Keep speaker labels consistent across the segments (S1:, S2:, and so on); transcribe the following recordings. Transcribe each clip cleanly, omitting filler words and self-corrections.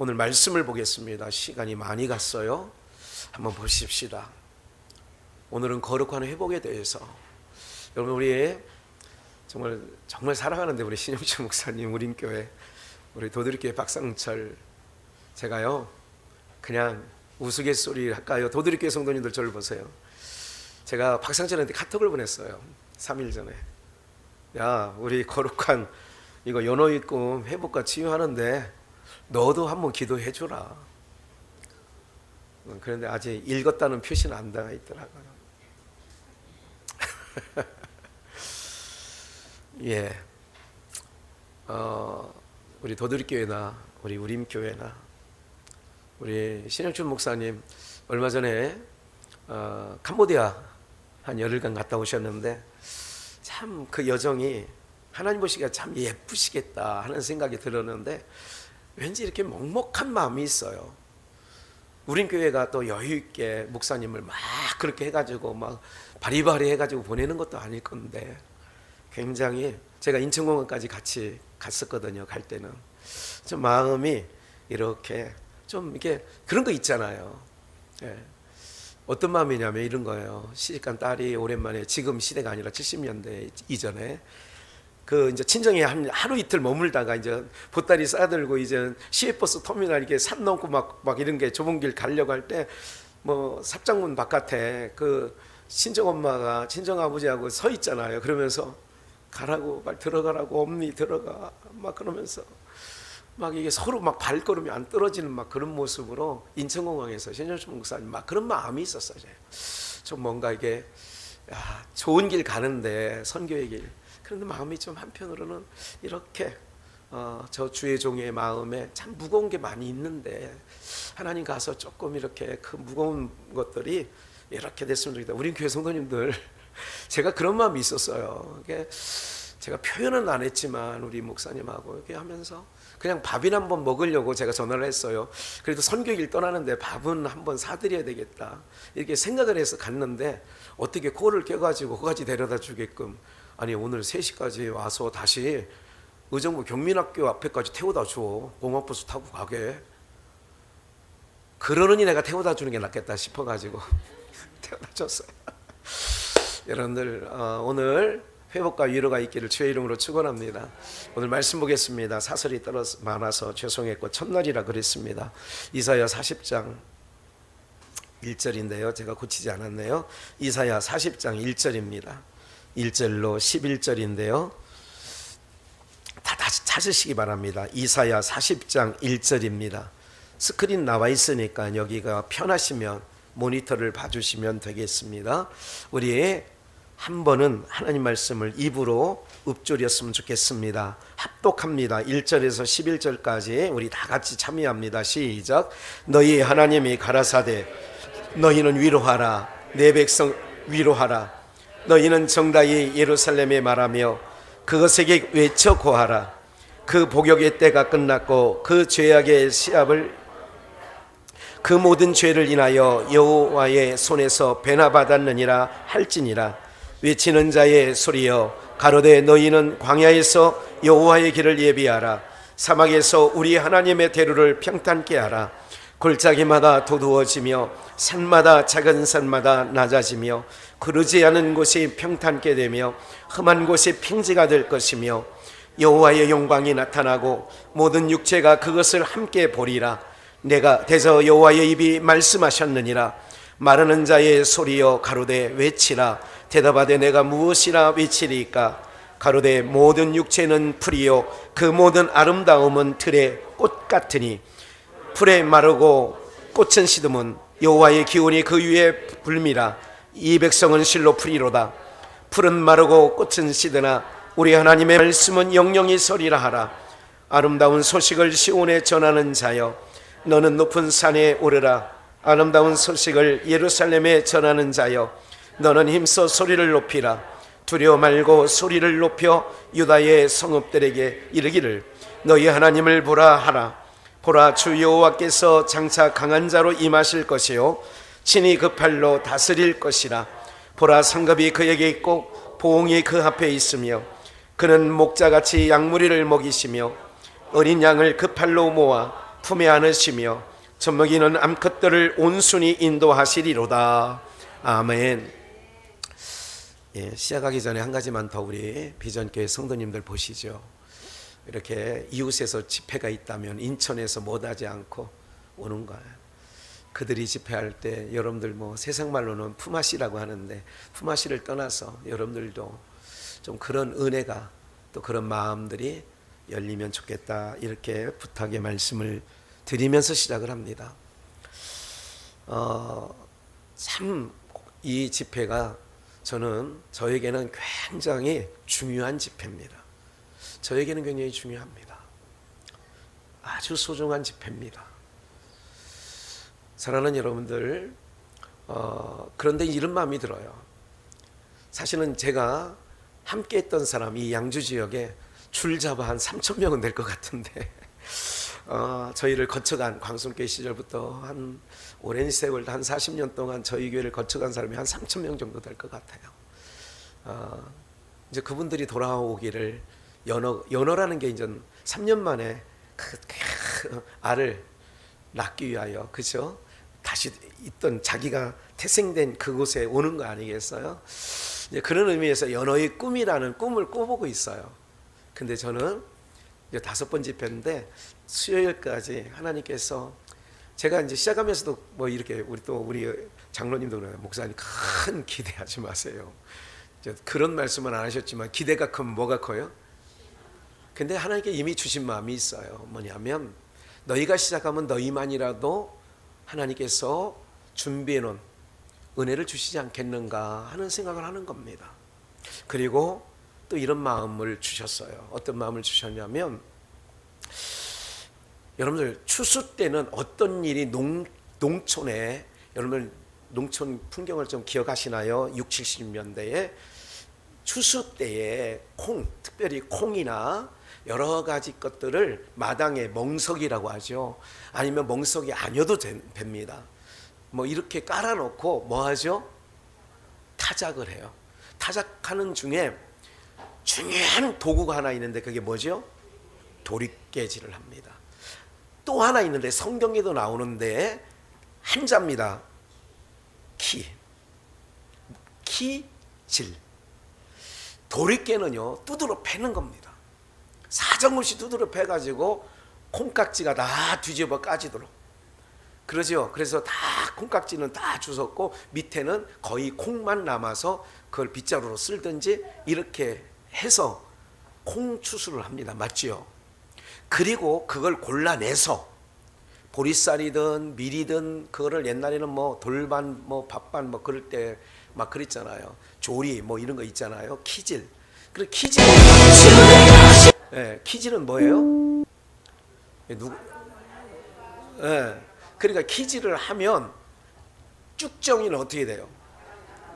S1: 오늘 말씀을 보겠습니다. 시간이 많이 갔어요. 한번 보십시다. 오늘은 거룩한 회복에 대해서, 여러분 우리 정말 사랑하는데 우리 신영철 목사님, 우림교회 우리 도드리교회 박상철, 제가요 그냥 우스갯소리 할까요? 도드리교회 성도님들 저를 보세요. 제가 박상철한테 카톡을 보냈어요. 3일 전에. 야, 우리 거룩한 이거 연호입금 회복과 치유하는데 너도 한번 기도해 주라. 그런데 아직 읽었다는 표시는 안 나와 있더라고요. 예, 우리 도드리교회나 우리 우림교회나 우리 신영춘 목사님 얼마 전에 캄보디아 한 열흘간 갔다 오셨는데 참 그 여정이 하나님 보시기에 참 예쁘시겠다 하는 생각이 들었는데 왠지 이렇게 먹먹한 마음이 있어요. 우림교회가 또 여유있게 목사님을 막 그렇게 해가지고 막 바리바리 해가지고 보내는 것도 아닐 건데 굉장히, 제가 인천공항까지 같이 갔었거든요. 갈 때는 좀 마음이 이렇게 좀 이렇게 그런 거 있잖아요. 예. 어떤 마음이냐면 이런 거예요. 시집간 딸이 오랜만에, 지금 시대가 아니라 70년대 이전에 그 이제 친정에 하루 이틀 머물다가 이제 보따리 싸들고 이제 시외버스 터미널 이렇게 산 넘고 막 이런 게 좁은 길 가려고 할 때 뭐 삽장문 바깥에 그 친정 엄마가 친정 아버지하고 서 있잖아요. 그러면서 가라고, 말 들어가라고, 엄니 들어가 막 그러면서 막 이게 서로 막 발걸음이 안 떨어지는 막 그런 모습으로 인천공항에서 신영춘 목사님 막 그런 마음이 있었어요. 좀 뭔가 이게 좋은 길 가는데, 선교의 길. 그런데 마음이 좀 한편으로는 이렇게 저 주의 종의 마음에 참 무거운 게 많이 있는데 하나님 가서 조금 이렇게 그 무거운 것들이 이렇게 됐으면 좋겠다. 우리 교회 성도님들, 제가 그런 마음이 있었어요. 제가 표현은 안 했지만 우리 목사님하고 이렇게 하면서 그냥 밥이나 한번 먹으려고 제가 전화를 했어요. 그래도 선교길 떠나는데 밥은 한번 사드려야 되겠다 이렇게 생각을 해서 갔는데 어떻게 코를 껴가지고 거기까지 데려다 주게끔, 아니 오늘 3시까지 와서 다시 의정부 경민학교 앞에까지 태워다 줘, 공항버스 타고 가게. 그러느니 내가 태워다 주는 게 낫겠다 싶어가지고 태워다 줬어요. 여러분들 오늘 회복과 위로가 있기를 주의 이름으로 축원합니다. 오늘 말씀 보겠습니다. 사설이 떨어져 많아서 죄송했고 첫날이라 그랬습니다. 이사야 40장 1절인데요 제가 고치지 않았네요. 이사야 40장 1절입니다 1절로 11절인데요 다 다시 찾으시기 바랍니다. 이사야 40장 1절입니다 스크린 나와 있으니까 여기가 편하시면 모니터를 봐주시면 되겠습니다. 우리 한 번은 하나님 말씀을 입으로 읊조렸으면 좋겠습니다. 합독합니다. 1절에서 11절까지 우리 다 같이 참여합니다. 시작. 너희 하나님이 가라사대 너희는 위로하라, 내 백성 위로하라. 너희는 정다이 예루살렘에 말하며 그것에게 외쳐 고하라. 그 복역의 때가 끝났고 그 죄악의 시합을, 그 모든 죄를 인하여 여호와의 손에서 배나받았느니라 할지니라. 외치는 자의 소리여, 가로되 너희는 광야에서 여호와의 길을 예비하라. 사막에서 우리 하나님의 대로를 평탄케 하라. 골짜기마다 도두어지며 산마다 작은 산마다 낮아지며 그르지 않은 곳이 평탄케 되며 험한 곳이 평지가 될 것이며 여호와의 영광이 나타나고 모든 육체가 그것을 함께 보리라. 내가 대저 여호와의 입이 말씀하셨느니라. 마르는 자의 소리여, 가로되 외치라. 대답하되 내가 무엇이라 외치리까. 가로되 모든 육체는 풀이요 그 모든 아름다움은 들의 꽃 같으니 풀에 마르고 꽃은 시듬은 여호와의 기운이 그 위에 불미라. 이 백성은 실로 풀이로다. 풀은 마르고 꽃은 시드나 우리 하나님의 말씀은 영영이 서리라 하라. 아름다운 소식을 시온에 전하는 자여, 너는 높은 산에 오르라. 아름다운 소식을 예루살렘에 전하는 자여, 너는 힘써 소리를 높이라. 두려워 말고 소리를 높여 유다의 성읍들에게 이르기를 너희 하나님을 보라 하라. 보라, 주 여호와께서 장차 강한 자로 임하실 것이요 친히 그 팔로 다스릴 것이라. 보라, 상급이 그에게 있고 보응이 그 앞에 있으며 그는 목자같이 양무리를 먹이시며 어린 양을 그 팔로 모아 품에 안으시며 젖먹이는 암컷들을 온순히 인도하시리로다. 아멘. 예, 시작하기 전에 한 가지만 더 우리 비전교회 성도님들 보시죠. 이렇게 이웃에서 집회가 있다면 인천에서 못하지 않고 오는 거예요. 그들이 집회할 때 여러분들 뭐 세상 말로는 품앗이라고 하는데 품앗이를 떠나서 여러분들도 좀 그런 은혜가 또 그런 마음들이 열리면 좋겠다, 이렇게 부탁의 말씀을 드리면서 시작을 합니다. 참 이 집회가 저에게는 굉장히 중요한 집회입니다. 저에게는 굉장히 중요합니다. 아주 소중한 집회입니다. 사랑하는 여러분들, 그런데 이런 마음이 들어요. 사실은 제가 함께 했던 사람이 이 양주 지역에 줄 잡아 한 3,000명은 될 것 같은데 저희를 거쳐간 광성교회 시절부터 한 오랜 세월 한 40년 동안 저희 교회를 거쳐간 사람이 한 3,000명 정도 될 것 같아요. 이제 그분들이 돌아오기를 연어라는 게 이제 3년 만에 그 알을 낳기 위하여, 그죠? 다시 있던 자기가 태생된 그곳에 오는 거 아니겠어요? 이제 그런 의미에서 연어의 꿈이라는 꿈을 꿔보고 있어요. 근데 저는 이제 5번 집회인데 수요일까지 하나님께서, 제가 이제 시작하면서도 뭐 이렇게 우리 장로님도 그래요. 목사님 큰 기대하지 마세요. 그런 말씀은 안 하셨지만 기대가 크면 뭐가 커요? 근데 하나님께 이미 주신 마음이 있어요. 뭐냐면 너희가 시작하면 너희만이라도 하나님께서 준비해 놓은 은혜를 주시지 않겠는가 하는 생각을 하는 겁니다. 그리고 또 이런 마음을 주셨어요. 어떤 마음을 주셨냐면, 여러분들 추수 때는 어떤 일이 농촌에, 여러분들 농촌 풍경을 좀 기억하시나요? 60, 70년대에 추수 때에 특별히 콩이나 여러 가지 것들을 마당에 멍석이라고 하죠. 아니면 멍석이 아니어도 됩니다. 뭐 이렇게 깔아놓고 뭐 하죠? 타작을 해요. 타작하는 중에 중요한 도구가 하나 있는데 그게 뭐죠? 도리깨질을 합니다. 또 하나 있는데 성경에도 나오는데 한자입니다. 키질. 도리깨는요 두드러 패는 겁니다. 사정없이 두드러 패가지고 콩깍지가 다 뒤집어 까지도록 그러죠. 그래서 다 콩깍지는 다 주웠고 밑에는 거의 콩만 남아서 그걸 빗자루로 쓸든지 이렇게 해서 콩추수를 합니다. 맞지요? 그리고 그걸 골라내서 보리쌀이든 밀이든 그거를 옛날에는 뭐 돌반 뭐 밥반 뭐 그럴 때 막 그랬잖아요. 조리 뭐 이런 거 있잖아요. 키질. 그리고 키질. 예, 키질은 뭐예요? 그러니까 키질을 하면 쭉정이는 어떻게 돼요?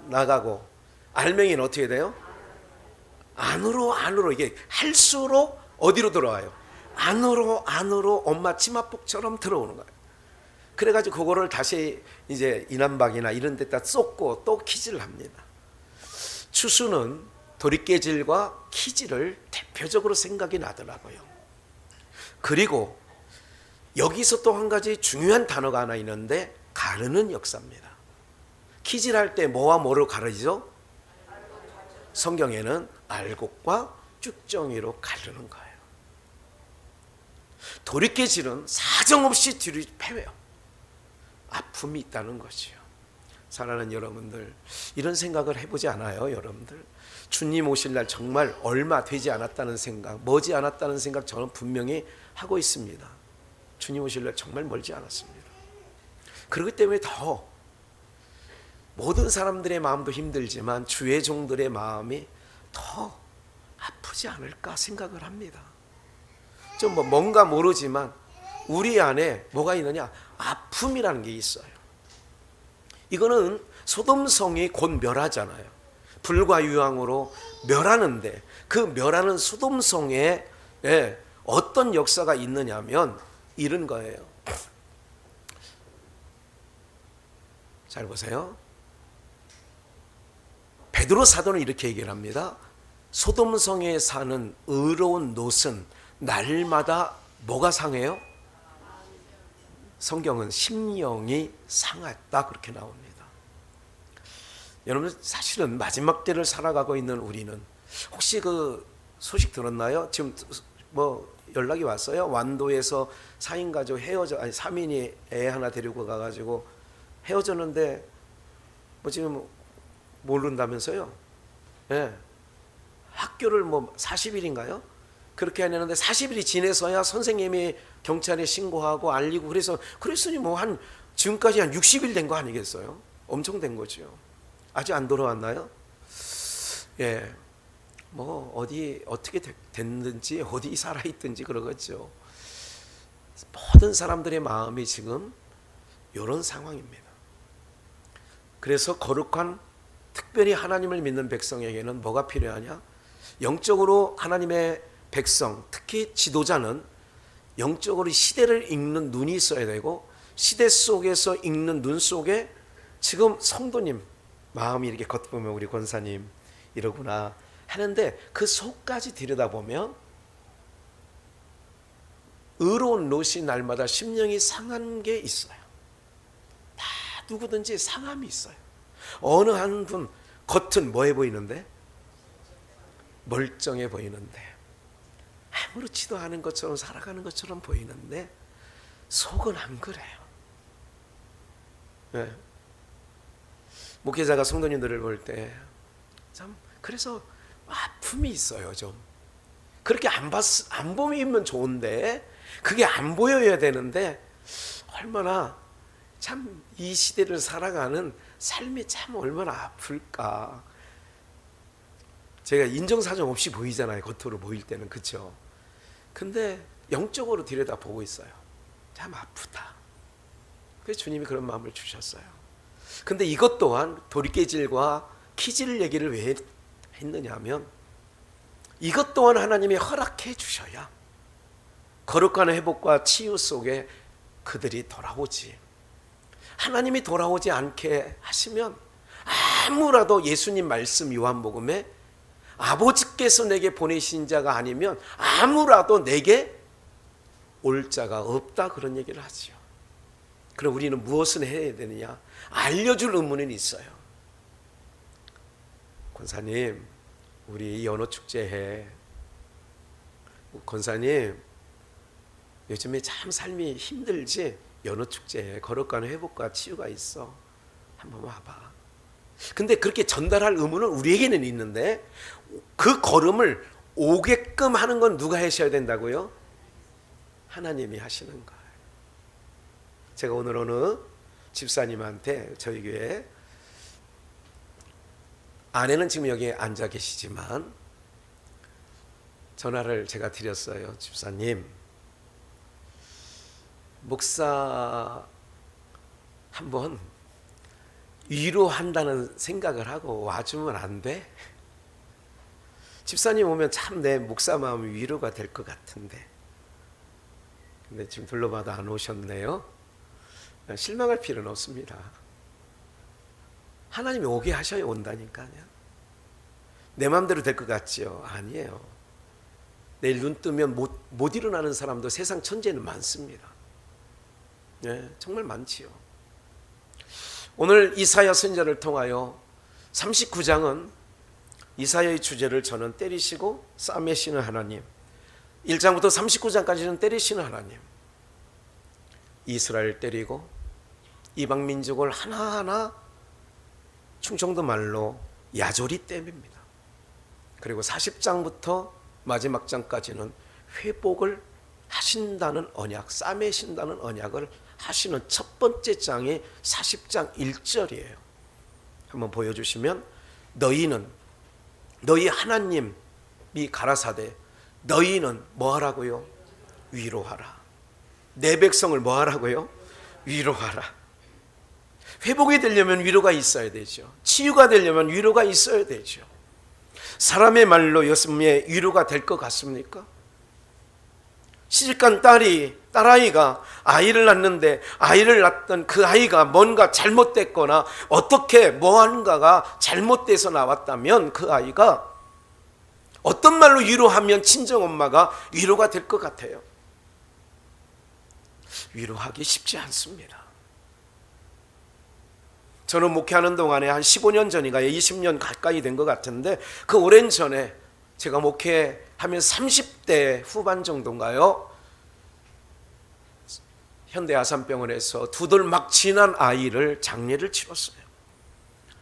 S1: 나가고 알맹이는 어떻게 돼요? 안으로 이게 할수록 어디로 들어와요? 안으로 엄마 치마폭처럼 들어오는 거예요. 그래가지고 그거를 다시 이제 이남박이나 이런 데다 쏟고 또 키질을 합니다. 추수는 도리깨질과 키질을 대표적으로 생각이 나더라고요. 그리고 여기서 또 한 가지 중요한 단어가 하나 있는데 가르는 역사입니다. 키질할 때 뭐와 뭐로 가르죠? 성경에는 알곡과 쭉정이로 가르는 거예요. 도리깨질은 사정없이 뒤로 패요. 아픔이 있다는 거지요. 사랑하는 여러분들, 이런 생각을 해보지 않아요? 여러분들 주님 오실 날 정말 얼마 되지 않았다는 생각, 머지 않았다는 생각 저는 분명히 하고 있습니다. 주님 오실 날 정말 멀지 않았습니다. 그렇기 때문에 더 모든 사람들의 마음도 힘들지만 주의 종들의 마음이 더 아프지 않을까 생각을 합니다. 좀 뭔가 모르지만 우리 안에 뭐가 있느냐? 아픔이라는 게 있어요. 이거는 소돔성이 곧 멸하잖아요. 불과 유황으로 멸하는데 그 멸하는 소돔성에 어떤 역사가 있느냐면 이런 거예요. 잘 보세요. 베드로 사도는 이렇게 얘기를 합니다. 소돔성에 사는 의로운 롯은 날마다 뭐가 상해요? 성경은 심령이 상했다 그렇게 나옵니다. 여러분, 사실은 마지막 때를 살아가고 있는 우리는 혹시 그 소식 들었나요? 지금 뭐 연락이 왔어요. 완도에서 4인 가족 헤어져, 아니 3인이 애 하나 데리고 가가지고 헤어졌는데 뭐 지금 모른다면서요? 예. 학교를 뭐 40일인가요? 그렇게 하려는데 40일이 지내서야 선생님이 경찰에 신고하고 알리고 그랬으니 뭐 한 지금까지 한 60일 된 거 아니겠어요? 엄청 된 거죠. 아직 안 돌아왔나요? 예. 뭐 어디 어떻게 됐는지 어디 살아있든지 그러겠죠. 모든 사람들의 마음이 지금 이런 상황입니다. 그래서 거룩한 특별히 하나님을 믿는 백성에게는 뭐가 필요하냐? 영적으로 하나님의 백성, 특히 지도자는 영적으로 시대를 읽는 눈이 있어야 되고, 시대 속에서 읽는 눈 속에 지금 성도님 마음이 이렇게 겉보면 우리 권사님 이러구나 하는데 그 속까지 들여다보면 의로운 롯이 날마다 심령이 상한 게 있어요. 다 누구든지 상함이 있어요. 어느 한 분 겉은 뭐해 보이는데? 멀쩡해 보이는데, 아무렇지도 않은 것처럼 살아가는 것처럼 보이는데 속은 안 그래요. 네. 목회자가 성도님들을 볼 때 참 그래서 아픔이 있어요. 좀 그렇게 안 보이면 좋은데 그게 안 보여야 되는데 얼마나 참 이 시대를 살아가는 삶이 참 얼마나 아플까. 제가 인정사정 없이 보이잖아요. 겉으로 보일 때는. 그렇죠? 근데 영적으로 들여다보고 있어요. 참 아프다. 그래서 주님이 그런 마음을 주셨어요. 근데 이것 또한 도리깨질과 키질 얘기를 왜 했느냐 하면 이것 또한 하나님이 허락해 주셔야 거룩한 회복과 치유 속에 그들이 돌아오지. 하나님이 돌아오지 않게 하시면 아무라도 예수님 말씀 요한복음에 아버지께서 내게 보내신 자가 아니면 아무라도 내게 올 자가 없다 그런 얘기를 하죠. 그럼 우리는 무엇을 해야 되느냐? 알려줄 의무는 있어요. 권사님, 우리 연호축제해. 권사님, 요즘에 참 삶이 힘들지? 연호축제해. 거룩한 회복과 치유가 있어. 한번 와봐. 근데 그렇게 전달할 의무는 우리에게는 있는데 그 걸음을 오게끔 하는 건 누가 하셔야 된다고요? 하나님이 하시는 거예요. 제가 오늘 어느 집사님한테 저희 교회 아내는 지금 여기 앉아 계시지만 전화를 제가 드렸어요. 집사님, 목사 한번 위로한다는 생각을 하고 와주면 안 돼? 집사님 오면 참 내 목사 마음이 위로가 될 것 같은데. 근데 지금 둘러봐도 안 오셨네요. 실망할 필요는 없습니다. 하나님이 오게 하셔야 온다니까요. 내 마음대로 될 것 같지요? 아니에요. 내일 눈 뜨면 못 일어나는 사람도 세상 천재는 많습니다. 네, 정말 많지요. 오늘 이사야 선지자를 통하여 39장은 이사야의 주제를 저는 때리시고 싸매시는 하나님, 1장부터 39장까지는 때리시는 하나님, 이스라엘 때리고 이방 민족을 하나하나 충청도 말로 야조리 때립니다. 그리고 40장부터 마지막 장까지는 회복을 하신다는 언약, 싸매신다는 언약을 하시는 첫 번째 장이 40장 1절이에요. 한번 보여주시면, 너희 하나님이 가라사대 너희는 뭐 하라고요? 위로하라. 내 백성을 뭐 하라고요? 위로하라. 회복이 되려면 위로가 있어야 되죠. 치유가 되려면 위로가 있어야 되죠. 사람의 말로 요즘에 위로가 될 것 같습니까? 시집간 딸아이가 아이를 낳는데 아이를 낳던 그 아이가 뭔가 잘못됐거나 어떻게 뭐한가가 잘못돼서 나왔다면 그 아이가 어떤 말로 위로하면 친정엄마가 위로가 될 것 같아요? 위로하기 쉽지 않습니다. 저는 목회하는 동안에 한 15년 전인가 20년 가까이 된 것 같은데, 그 오랜 전에 제가 목회하면 30대 후반 정도인가요? 현대아산병원에서 두들 막 지난 아이를 장례를 치렀어요.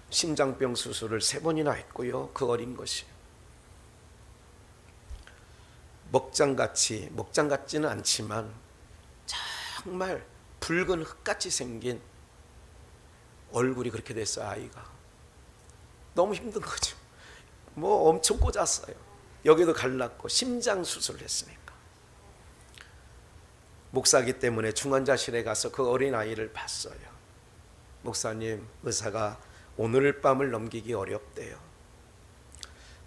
S1: 심장병 수술을 3번이나 했고요. 그 어린 것이 먹장 같지는 않지만 정말 붉은 흙같이 생긴 얼굴이 그렇게 됐어요. 아이가 너무 힘든 거죠. 뭐 엄청 꽂았어요. 여기도 갈랐고 심장 수술을 했으니까. 목사기 때문에 중환자실에 가서 그 어린 아이를 봤어요. 목사님, 의사가 오늘 밤을 넘기기 어렵대요.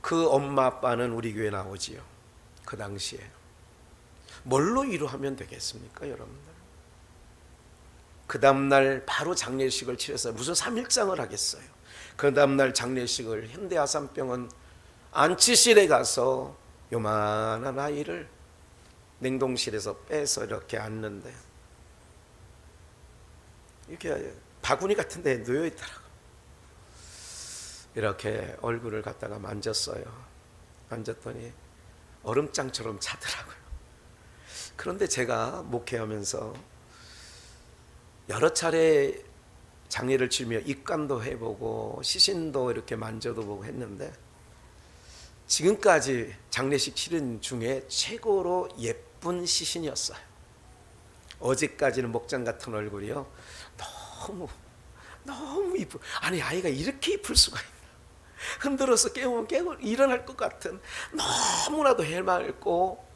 S1: 그 엄마 아빠는 우리 교회 나오지요. 그 당시에 뭘로 위로하면 되겠습니까, 여러분들? 그 다음날 바로 장례식을 치렀어요. 무슨 3일장을 하겠어요. 그 다음날 장례식을 현대아산병원 안치실에 가서 요만한 아이를 냉동실에서 빼서 이렇게 앉는데, 이렇게 바구니 같은 데에 놓여 있더라고요. 이렇게 얼굴을 갖다가 만졌어요. 만졌더니 얼음장처럼 차더라고요. 그런데 제가 목회하면서 여러 차례 장례를 치르며 입간도 해보고 시신도 이렇게 만져도 보고 했는데, 지금까지 장례식 치른 중에 최고로 예쁜 시신이었어요. 어제까지는 목장 같은 얼굴이요, 너무 이쁘. 아니, 아이가 이렇게 이쁠 수가 있나. 흔들어서 깨우면 일어날 것 같은, 너무나도 해맑고,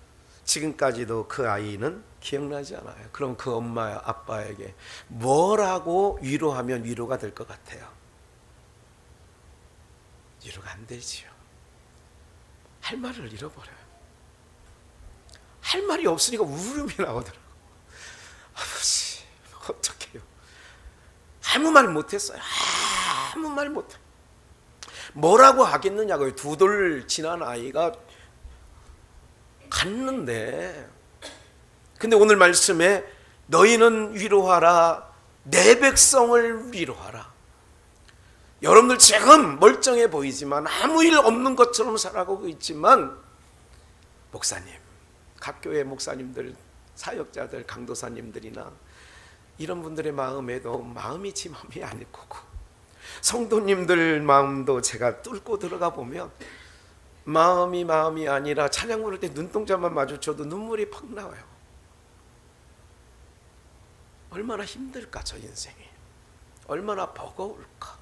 S1: 지금까지도 그 아이는 기억나지 않아요. 그럼 그 엄마 아빠에게 뭐라고 위로하면 위로가 될 것 같아요? 위로가 안 되지요. 할 말을 잃어버려요. 할 말이 없으니까 울음이 나오더라고. 아버지, 어떡해요? 아무 말 못했어요. 아무 말 못해. 뭐라고 하겠느냐고요. 두 돌 지난 아이가 갔는데, 근데 오늘 말씀에 너희는 위로하라, 내 백성을 위로하라. 여러분들 지금 멀쩡해 보이지만 아무 일 없는 것처럼 살아가고 있지만, 목사님, 각 교회 목사님들, 사역자들, 강도사님들이나 이런 분들의 마음에도 마음이 지 마음이 아닐 거고, 성도님들 마음도 제가 뚫고 들어가 보면 마음이 아니라 찬양 부를 때 눈동자만 마주쳐도 눈물이 팍 나와요. 얼마나 힘들까, 저 인생이. 얼마나 버거울까.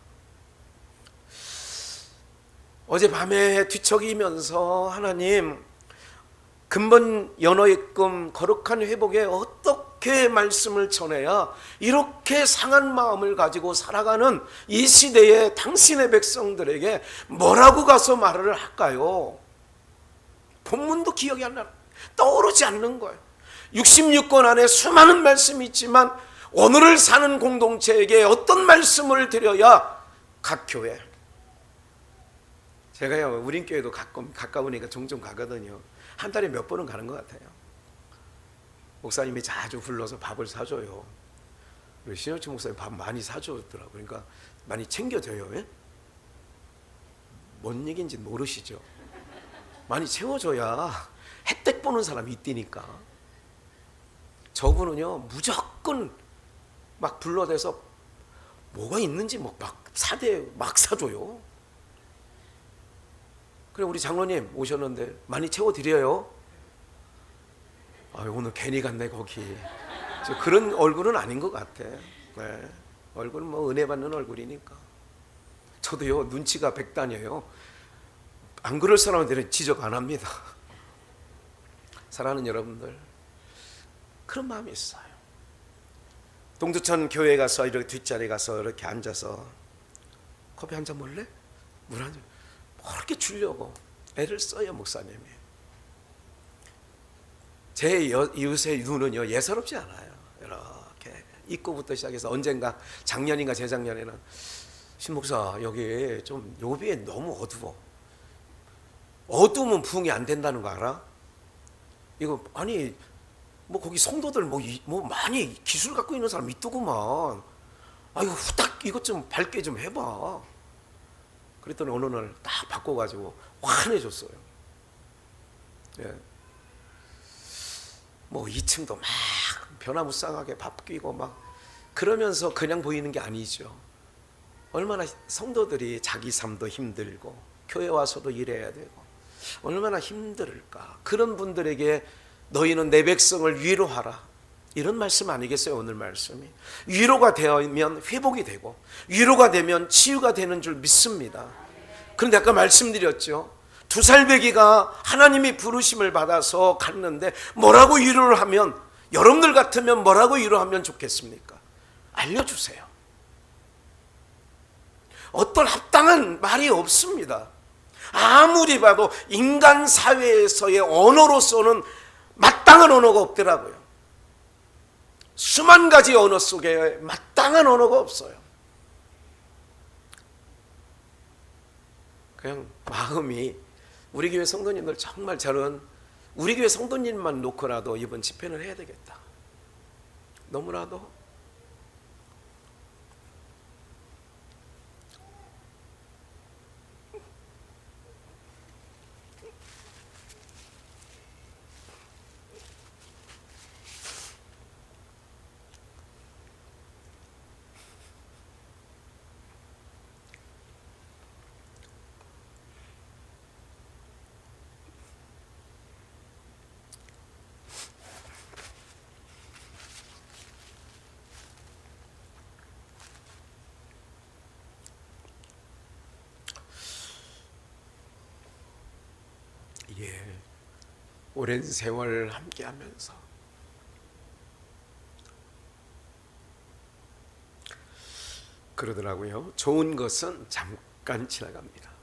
S1: 어젯밤에 뒤척이면서 하나님, 근본 연어익금 거룩한 회복에 어떻게 말씀을 전해야 이렇게 상한 마음을 가지고 살아가는 이 시대에 당신의 백성들에게 뭐라고 가서 말을 할까요? 본문도 기억이 안 나요. 떠오르지 않는 거예요. 66권 안에 수많은 말씀이 있지만 오늘을 사는 공동체에게 어떤 말씀을 드려야 각 교회, 제가요 우린교회도 가까우니까 종종 가거든요. 한 달에 몇 번은 가는 것 같아요. 목사님이 자주 불러서 밥을 사줘요. 우리 신효치 목사님 밥 많이 사주더라고요. 그러니까 많이 챙겨줘요. 예? 뭔 얘기인지 모르시죠? 많이 채워줘야 혜택 보는 사람이 있다니까. 저분은요 무조건 막 불러대서 뭐가 있는지 막 사대 막 사줘요. 그래, 우리 장로님 오셨는데 많이 채워드려요. 오늘 괜히 갔네 거기. 그런 얼굴은 아닌 것 같아. 네. 얼굴은 뭐 은혜 받는 얼굴이니까. 저도요 눈치가 백단이에요. 안 그럴 사람들은 지적 안 합니다. 사랑하는 여러분들, 그런 마음이 있어요. 동두천 교회 가서 이렇게 뒷자리에 가서 이렇게 앉아서 커피 한 잔 먹을래? 물 한 잔. 그렇게 주려고 애를 써요, 목사님이. 제 이웃의 눈은요 예사롭지 않아요. 이렇게 입구부터 시작해서 언젠가 작년인가 재작년에는 신 목사 여기 좀 요비에 너무 어두워. 어두우면 부흥이 안 된다는 거 알아? 이거 아니 뭐 거기 성도들 뭐 많이 기술 갖고 있는 사람 있더구만. 아이고 후딱 이것 좀 밝게 좀 해봐. 그랬더니 어느 날 딱 바꿔가지고 환해졌어요. 예. 뭐 2층도 막 변화무쌍하게 바뀌고 막 그러면서 그냥 보이는 게 아니죠. 얼마나 성도들이 자기 삶도 힘들고 교회 와서도 일해야 되고 얼마나 힘들까. 그런 분들에게 너희는 내 백성을 위로하라, 이런 말씀 아니겠어요? 오늘 말씀이 위로가 되면 회복이 되고 위로가 되면 치유가 되는 줄 믿습니다. 그런데 아까 말씀드렸죠. 2살배기가 하나님이 부르심을 받아서 갔는데 뭐라고 위로를 하면, 여러분들 같으면 뭐라고 위로하면 좋겠습니까? 알려주세요. 어떤 합당한 말이 없습니다. 아무리 봐도 인간 사회에서의 언어로서는 마땅한 언어가 없더라고요. 수만 가지 언어 속에 마땅한 언어가 없어요. 그냥 마음이, 우리 교회 성도님들 정말 저는 우리 교회 성도님만 놓고라도 이번 집회는 해야 되겠다. 너무나도 오랜 세월 함께하면서 그러더라고요. 좋은 것은 잠깐 지나갑니다.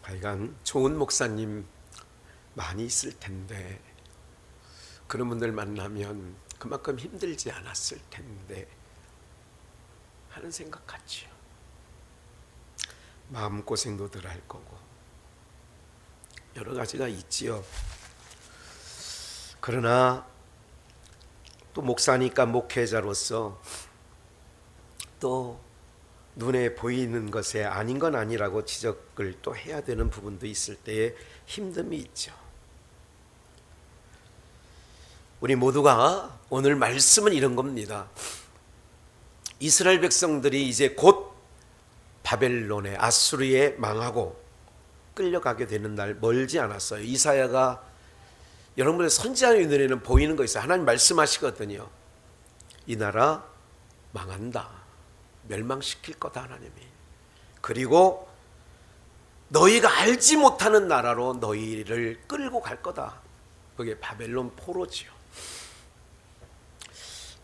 S1: 하여간 좋은 목사님 많이 있을 텐데 그런 분들 만나면 그만큼 힘들지 않았을 텐데 하는 생각 같지요. 마음고생도 덜 할 거고 여러 가지가 있지요. 그러나 또 목사니까 목회자로서 또 눈에 보이는 것에 아닌 건 아니라고 지적을 또 해야 되는 부분도 있을 때에 힘듦이 있죠. 우리 모두가 오늘 말씀은 이런 겁니다. 이스라엘 백성들이 이제 곧 바벨론에, 아수르에 망하고 끌려가게 되는 날 멀지 않았어요. 이사야가, 여러분의 선지자의 눈에는 보이는 거 있어요. 하나님 말씀하시거든요. 이 나라 망한다, 멸망시킬 거다 하나님이. 그리고 너희가 알지 못하는 나라로 너희를 끌고 갈 거다. 그게 바벨론 포로지요.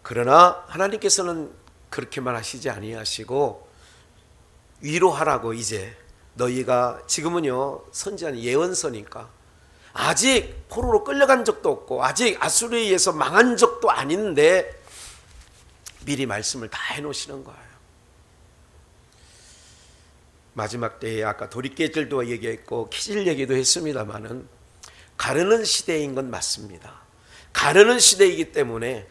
S1: 그러나 하나님께서는 그렇게만 하시지 아니하시고 위로하라고, 이제 너희가 지금은요 선지자는 예언서니까 아직 포로로 끌려간 적도 없고 아직 아수르에 의해서 망한 적도 아닌데 미리 말씀을 다 해놓으시는 거예요. 마지막 때에 아까 도리깨질도 얘기했고 키질 얘기도 했습니다마는 가르는 시대인 건 맞습니다. 가르는 시대이기 때문에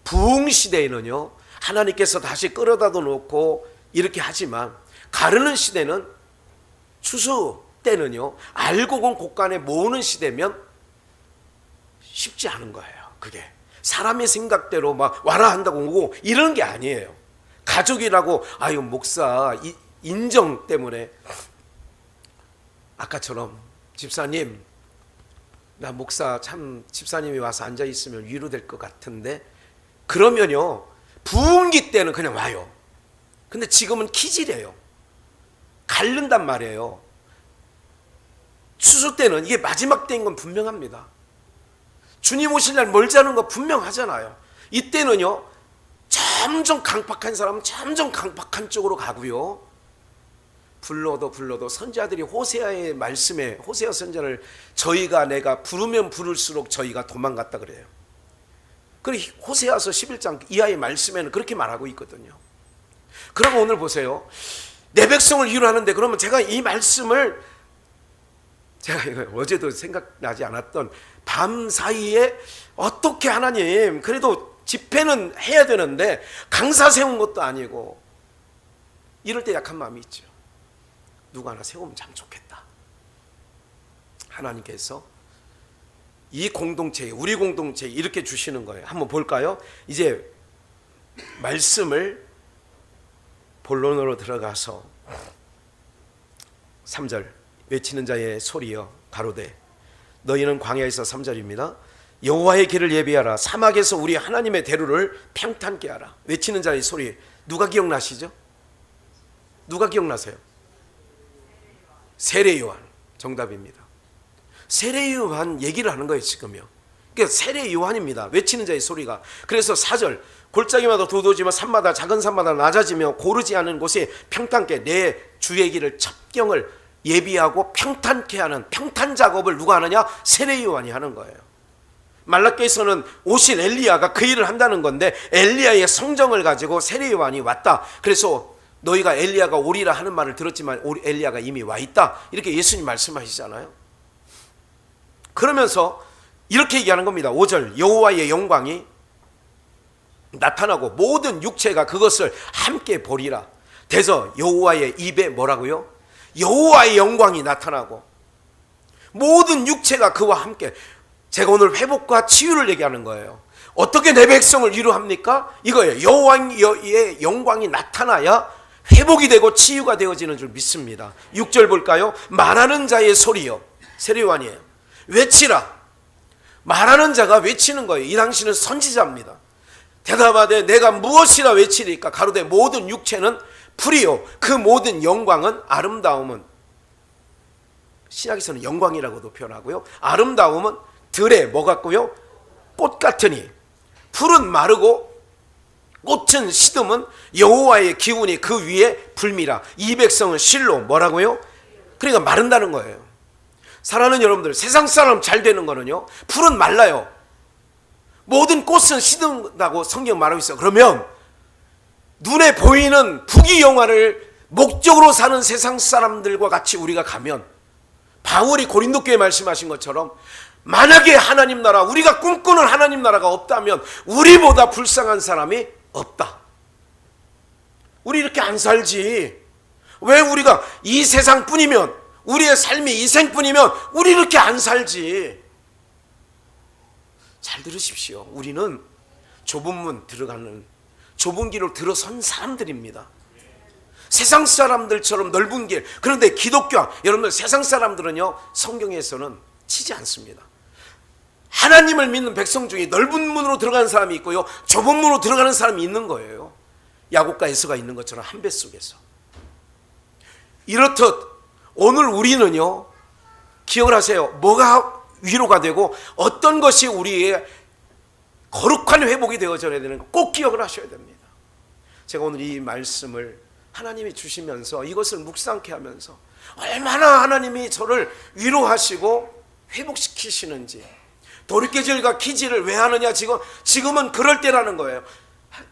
S1: 부흥 시대에는요 하나님께서 다시 끌어다 놓고 이렇게 하지만, 가르는 시대는 추수 때는요 알고 본 곳간에 모으는 시대면 쉽지 않은 거예요. 그게 사람의 생각대로 막 와라 한다고 오고 이런 게 아니에요. 가족이라고 아유 목사 인정 때문에, 아까처럼 집사님 나 목사 참 집사님이 와서 앉아 있으면 위로될 것 같은데, 그러면요 부흥기 때는 그냥 와요. 근데 지금은 키질이에요. 갈른단 말이에요. 추수 때는 이게 마지막 때인 건 분명합니다. 주님 오실 날 멀지 않은 거 분명하잖아요. 이때는요 점점 강팍한 사람은 점점 강팍한 쪽으로 가고요, 불러도 선지자들이 호세아의 말씀에 호세아 선지자를 내가 부르면 부를수록 저희가 도망갔다 그래요. 그리고 호세아서 11장 이하의 말씀에는 그렇게 말하고 있거든요. 그럼 오늘 보세요. 내 백성을 위로하는데 그러면 제가 이 말씀을 제가 어제도 생각나지 않았던 밤 사이에 어떻게 하나님 그래도 집회는 해야 되는데 강사 세운 것도 아니고 이럴 때 약한 마음이 있죠. 누가 하나 세우면 참 좋겠다. 하나님께서 이 공동체에 우리 공동체에 이렇게 주시는 거예요. 한번 볼까요? 이제 말씀을 본론으로 들어가서 3절 외치는 자의 소리여 가로되 너희는 광야에서 3절입니다. 여호와의 길을 예비하라. 사막에서 우리 하나님의 대로를 평탄케 하라. 외치는 자의 소리 누가 기억나시죠? 누가 기억나세요? 세례 요한 정답입니다. 세례 요한 얘기를 하는 거예요 지금요. 그러니까 세례 요한입니다. 외치는 자의 소리가. 그래서 4절 골짜기마다 두드러지며 산마다 작은 산마다 낮아지며 고르지 않은 곳에 평탄케 내 주의 길을 첩경을 예비하고 평탄케 하는 평탄 작업을 누가 하느냐? 세례 요한이 하는 거예요. 말라기에서는 오신 엘리야가 그 일을 한다는 건데 엘리야의 성정을 가지고 세례 요한이 왔다. 그래서 너희가 엘리야가 오리라 하는 말을 들었지만 엘리야가 이미 와 있다. 이렇게 예수님 말씀하시잖아요. 그러면서 이렇게 얘기하는 겁니다. 5절 여호와의 영광이 나타나고 모든 육체가 그것을 함께 보리라. 돼서 여호와의 입에 뭐라고요? 여호와의 영광이 나타나고 모든 육체가 그와 함께. 제가 오늘 회복과 치유를 얘기하는 거예요. 어떻게 내 백성을 위로합니까? 이거예요. 여호와의 영광이 나타나야 회복이 되고 치유가 되어지는 줄 믿습니다. 6절 볼까요? 말하는 자의 소리요. 세례 요한이에요. 외치라. 말하는 자가 외치는 거예요. 이 당시는 선지자입니다. 대답하되 내가 무엇이라 외치리까? 가로되 모든 육체는 풀이요 그 모든 영광은 아름다움은 신약에서는 영광이라고도 표현하고요. 아름다움은 들에 뭐 같고요? 꽃 같으니 풀은 마르고 꽃은 시듬은 여호와의 기운이 그 위에 불미라. 이 백성은 실로 뭐라고요? 그러니까 마른다는 거예요. 사랑하는 여러분들, 세상 사람 잘 되는 거는요, 풀은 말라요. 모든 꽃은 시든다고 성경 말하고 있어요. 그러면 눈에 보이는 부귀영화를 목적으로 사는 세상 사람들과 같이 우리가 가면 바울이 고린도 교회에 말씀하신 것처럼 만약에 하나님 나라, 우리가 꿈꾸는 하나님 나라가 없다면 우리보다 불쌍한 사람이 없다. 우리 이렇게 안 살지. 왜 우리가 이 세상뿐이면, 우리의 삶이 이 생뿐이면 우리 이렇게 안 살지. 잘 들으십시오. 우리는 좁은 문 들어가는, 좁은 길로 들어선 사람들입니다. 세상 사람들처럼 넓은 길. 그런데 기독교, 여러분들 세상 사람들은요, 성경에서는 치지 않습니다. 하나님을 믿는 백성 중에 넓은 문으로 들어가는 사람이 있고요, 좁은 문으로 들어가는 사람이 있는 거예요. 야곱과 에서가 있는 것처럼 한 배 속에서. 이렇듯 오늘 우리는요, 기억을 하세요. 뭐가 위로가 되고 어떤 것이 우리의 거룩한 회복이 되어져야 되는 거 꼭 기억을 하셔야 됩니다. 제가 오늘 이 말씀을 하나님이 주시면서 이것을 묵상케 하면서 얼마나 하나님이 저를 위로하시고 회복시키시는지. 돌이켜질과 키질을 왜 하느냐? 지금은 그럴 때라는 거예요.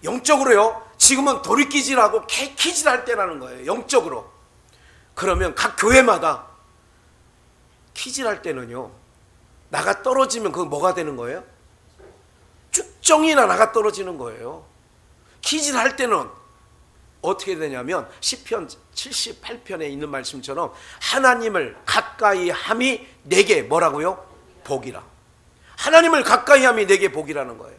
S1: 영적으로요, 지금은 돌이키질하고 키질할 때라는 거예요. 영적으로. 그러면 각 교회마다 키질할 때는요, 나가 떨어지면 그거 뭐가 되는 거예요? 쭉정이나 나가 떨어지는 거예요. 키질할 때는 어떻게 되냐면 시편 78편에 있는 말씀처럼 하나님을 가까이 함이 내게 뭐라고요? 복이라. 하나님을 가까이 함이 내게 복이라는 거예요.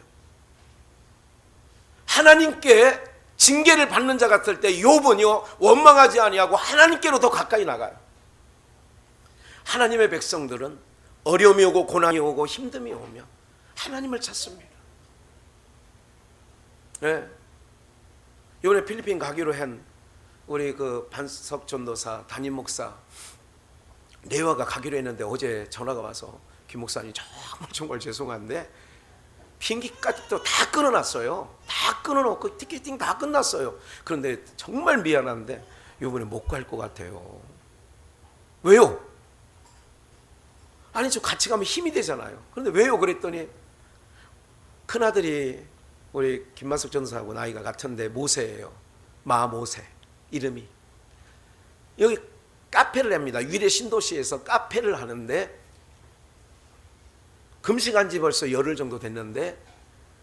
S1: 하나님께 징계를 받는 자 같을 때 욥은요, 원망하지 아니하고 하나님께로 더 가까이 나가요. 하나님의 백성들은 어려움이 오고 고난이 오고 힘듦이 오면 하나님을 찾습니다. 네. 이번에 필리핀 가기로 한 우리 그 반석 전도사 담임 목사 내화가 가기로 했는데 어제 전화가 와서 김 목사님 정말 죄송한데 비행기까지 또 다 끊어놨어요. 다 끊어놓고 티켓팅 다 끝났어요. 그런데 정말 미안한데 이번에 못 갈 것 같아요. 왜요? 아니 저 같이 가면 힘이 되잖아요. 그런데 왜요? 그랬더니 큰아들이 우리 김만석 전사하고 나이가 같은데 모세예요. 마모세 이름이. 여기 카페를 합니다. 위례 신도시에서 카페를 하는데 금식한 지 벌써 열흘 정도 됐는데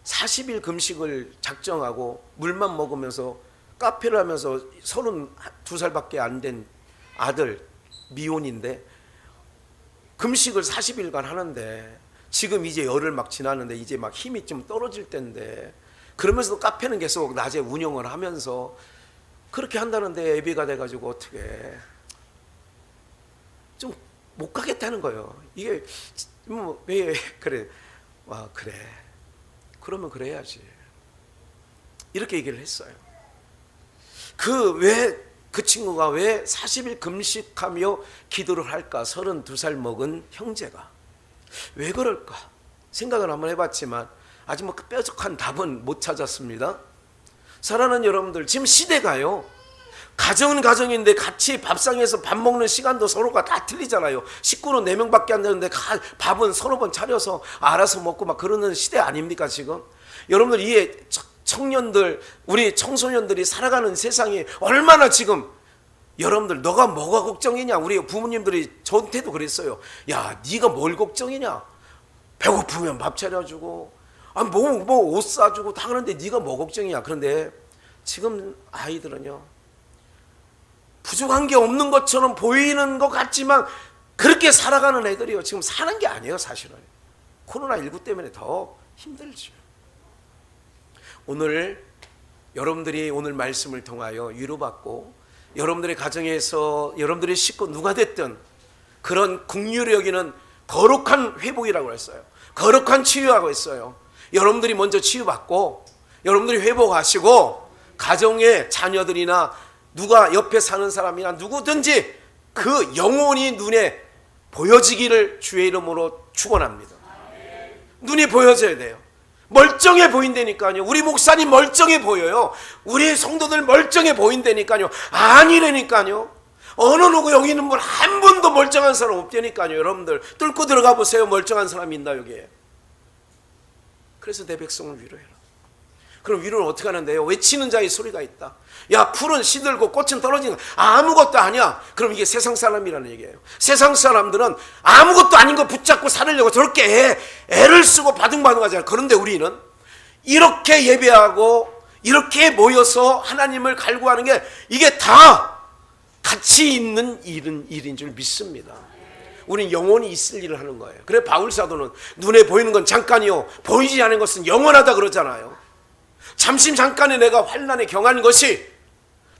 S1: 40일 금식을 작정하고 물만 먹으면서 카페를 하면서 32살밖에 안 된 아들 미혼인데 금식을 40일간 하는데 지금 이제 열흘 막 지났는데 이제 막 힘이 좀 떨어질 때인데 그러면서도 카페는 계속 낮에 운영을 하면서 그렇게 한다는데 예비가 돼가지고 어떻게 좀 못 가겠다는 거예요. 이게 뭐 왜 그래? 와 그래. 그러면 그래야지. 이렇게 얘기를 했어요. 그 친구가 왜 40일 금식하며 기도를 할까? 32살 먹은 형제가 왜 그럴까? 생각을 한번 해봤지만 아직 뭐 뾰족한 답은 못 찾았습니다. 사랑하는 여러분들, 지금 시대가요, 가정은 가정인데 같이 밥상에서 밥 먹는 시간도 서로가 다 틀리잖아요. 식구는 4명밖에 안 되는데 밥은 서너 번 차려서 알아서 먹고 막 그러는 시대 아닙니까 지금? 여러분들 이 청년들, 우리 청소년들이 살아가는 세상이 얼마나 지금, 여러분들 너가 뭐가 걱정이냐? 우리 부모님들이 저한테도 그랬어요. 야 네가 뭘 걱정이냐? 배고프면 밥 차려주고 뭐 옷 사주고 다 그러는데 네가 뭐 걱정이냐? 그런데 지금 아이들은요, 부족한 게 없는 것처럼 보이는 것 같지만 그렇게 살아가는 애들이요, 지금 사는 게 아니에요. 사실은 코로나19 때문에 더 힘들죠. 오늘 여러분들이 오늘 말씀을 통하여 위로받고 여러분들의 가정에서 여러분들의 식구 누가 됐든 그런 긍휼히 여기는 거룩한 회복이라고 했어요. 거룩한 치유라고 했어요. 여러분들이 먼저 치유받고 여러분들이 회복하시고 가정의 자녀들이나 누가 옆에 사는 사람이나 누구든지 그 영혼이 눈에 보여지기를 주의 이름으로 축원합니다. 눈이 보여져야 돼요. 멀쩡해 보인다니까요. 우리 목사님 멀쩡해 보여요. 우리 성도들 멀쩡해 보인다니까요. 아니라니까요. 어느 누구 여기 있는 분 한 분도 멀쩡한 사람 없다니까요. 여러분들 뚫고 들어가 보세요. 멀쩡한 사람 있나 여기에. 그래서 내 백성을 위로해라. 그럼 위로는 어떻게 하는데요? 외치는 자의 소리가 있다. 야 풀은 시들고 꽃은 떨어지는 거 아무것도 아니야. 그럼 이게 세상 사람이라는 얘기예요. 세상 사람들은 아무것도 아닌 거 붙잡고 살으려고 저렇게 애를 쓰고 바둥바둥 하잖아요. 그런데 우리는 이렇게 예배하고 이렇게 모여서 하나님을 갈구하는 게 이게 다 가치 있는 일인 줄 믿습니다. 우리는 영원히 있을 일을 하는 거예요. 그래 바울 사도는 눈에 보이는 건 잠깐이요 보이지 않는 것은 영원하다 그러잖아요. 잠시 잠깐에 내가 환난에 경한 것이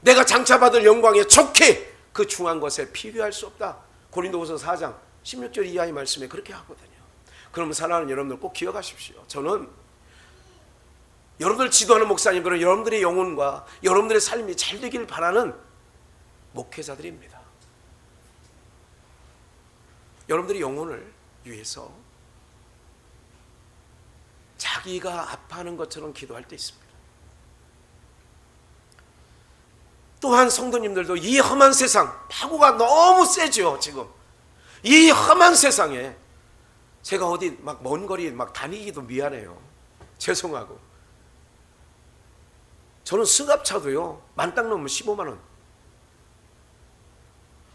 S1: 내가 장차받을 영광에 촉히 그 중한 것에 비교할 수 없다. 고린도후서 4장 16절 이하의 말씀에 그렇게 하거든요. 그러면 사랑하는 여러분들 꼭 기억하십시오. 저는 여러분들 지도하는 목사님들은 여러분들의 영혼과 여러분들의 삶이 잘 되기를 바라는 목회자들입니다. 여러분들의 영혼을 위해서 자기가 아파하는 것처럼 기도할 때 있습니다. 또한 성도님들도 이 험한 세상, 파고가 너무 세죠. 지금 이 험한 세상에 제가 어디 막 먼 거리 막 다니기도 미안해요. 죄송하고. 저는 승합차도요 만땅 넘으면 15만 원.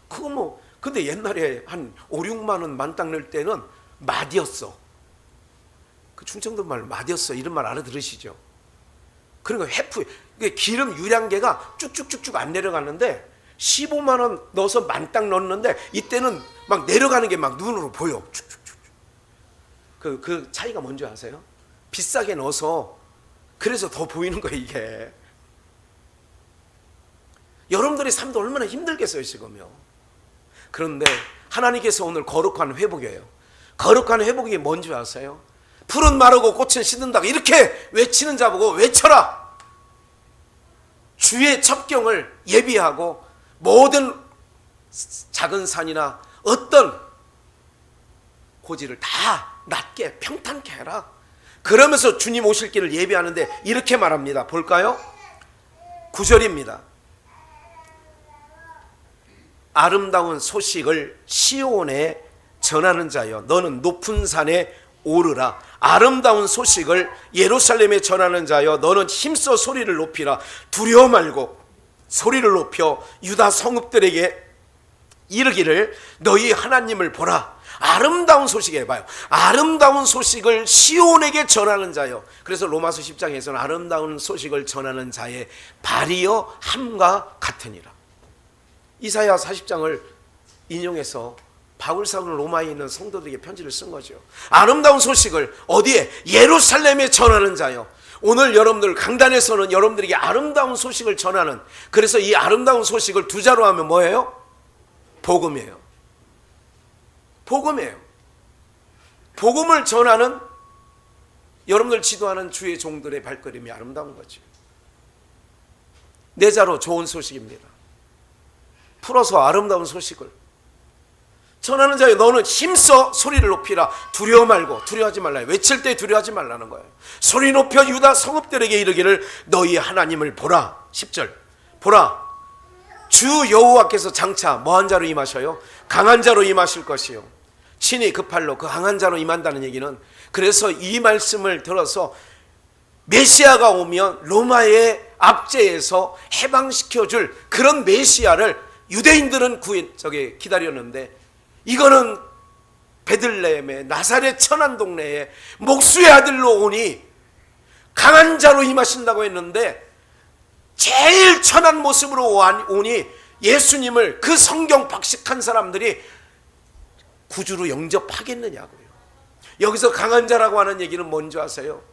S1: 그거 뭐 근데 옛날에 한 5, 6만 원 만땅 넣을 때는 마디였어. 그 충청도 말 마디였어. 이런 말 알아들으시죠? 그러니까 해프, 기름 유량계가 쭉쭉쭉쭉 안 내려갔는데 15만 원 넣어서 만땅 넣었는데 이때는 막 내려가는 게 막 눈으로 보여. 쭉쭉쭉. 그 차이가 뭔지 아세요? 비싸게 넣어서 그래서 더 보이는 거예요 이게. 여러분들의 삶도 얼마나 힘들겠어요 지금요. 그런데 하나님께서 오늘 거룩한 회복이에요. 거룩한 회복이 뭔지 아세요? 풀은 마르고 꽃은 시든다 이렇게 외치는 자보고 외쳐라. 주의 첩경을 예비하고 모든 작은 산이나 어떤 고지를 다 낮게 평탄케 해라. 그러면서 주님 오실 길을 예비하는데 이렇게 말합니다. 볼까요? 9절입니다. 아름다운 소식을 시온에 전하는 자여, 너는 높은 산에 오르라. 아름다운 소식을 예루살렘에 전하는 자여, 너는 힘써 소리를 높이라. 두려워 말고 소리를 높여 유다 성읍들에게 이르기를 너희 하나님을 보라. 아름다운 소식에 봐요. 아름다운 소식을 시온에게 전하는 자여. 그래서 로마서 10장에서는 아름다운 소식을 전하는 자의 발이여 함과 같으니라. 이사야 40장을 인용해서 바울 사도는 로마에 있는 성도들에게 편지를 쓴 거죠. 아름다운 소식을 어디에? 예루살렘에 전하는 자여. 오늘 여러분들 강단에서는 여러분들에게 아름다운 소식을 전하는, 그래서 이 아름다운 소식을 두 자로 하면 뭐예요? 복음이에요. 복음이에요. 복음을 전하는 여러분들 지도하는 주의 종들의 발걸음이 아름다운 거죠. 네 자로 좋은 소식입니다. 풀어서 아름다운 소식을 전하는 자여, 너는 힘써 소리를 높이라. 두려워 말고, 두려워하지 말라. 외칠 때 두려워하지 말라는 거예요. 소리 높여 유다 성읍들에게 이르기를 너희 하나님을 보라. 10절 보라, 주 여호와께서 장차 뭐한 자로 임하셔요? 강한 자로 임하실 것이요, 친히 그 팔로 그 강한 자로 임한다는 얘기는, 그래서 이 말씀을 들어서 메시아가 오면 로마의 압제에서 해방시켜줄 그런 메시아를 유대인들은 기다렸는데, 이거는 베들레헴의 나사렛 천한 동네에 목수의 아들로 오니 강한 자로 임하신다고 했는데, 제일 천한 모습으로 오니 예수님을 그 성경 박식한 사람들이 구주로 영접하겠느냐고요. 여기서 강한 자라고 하는 얘기는 뭔지 아세요?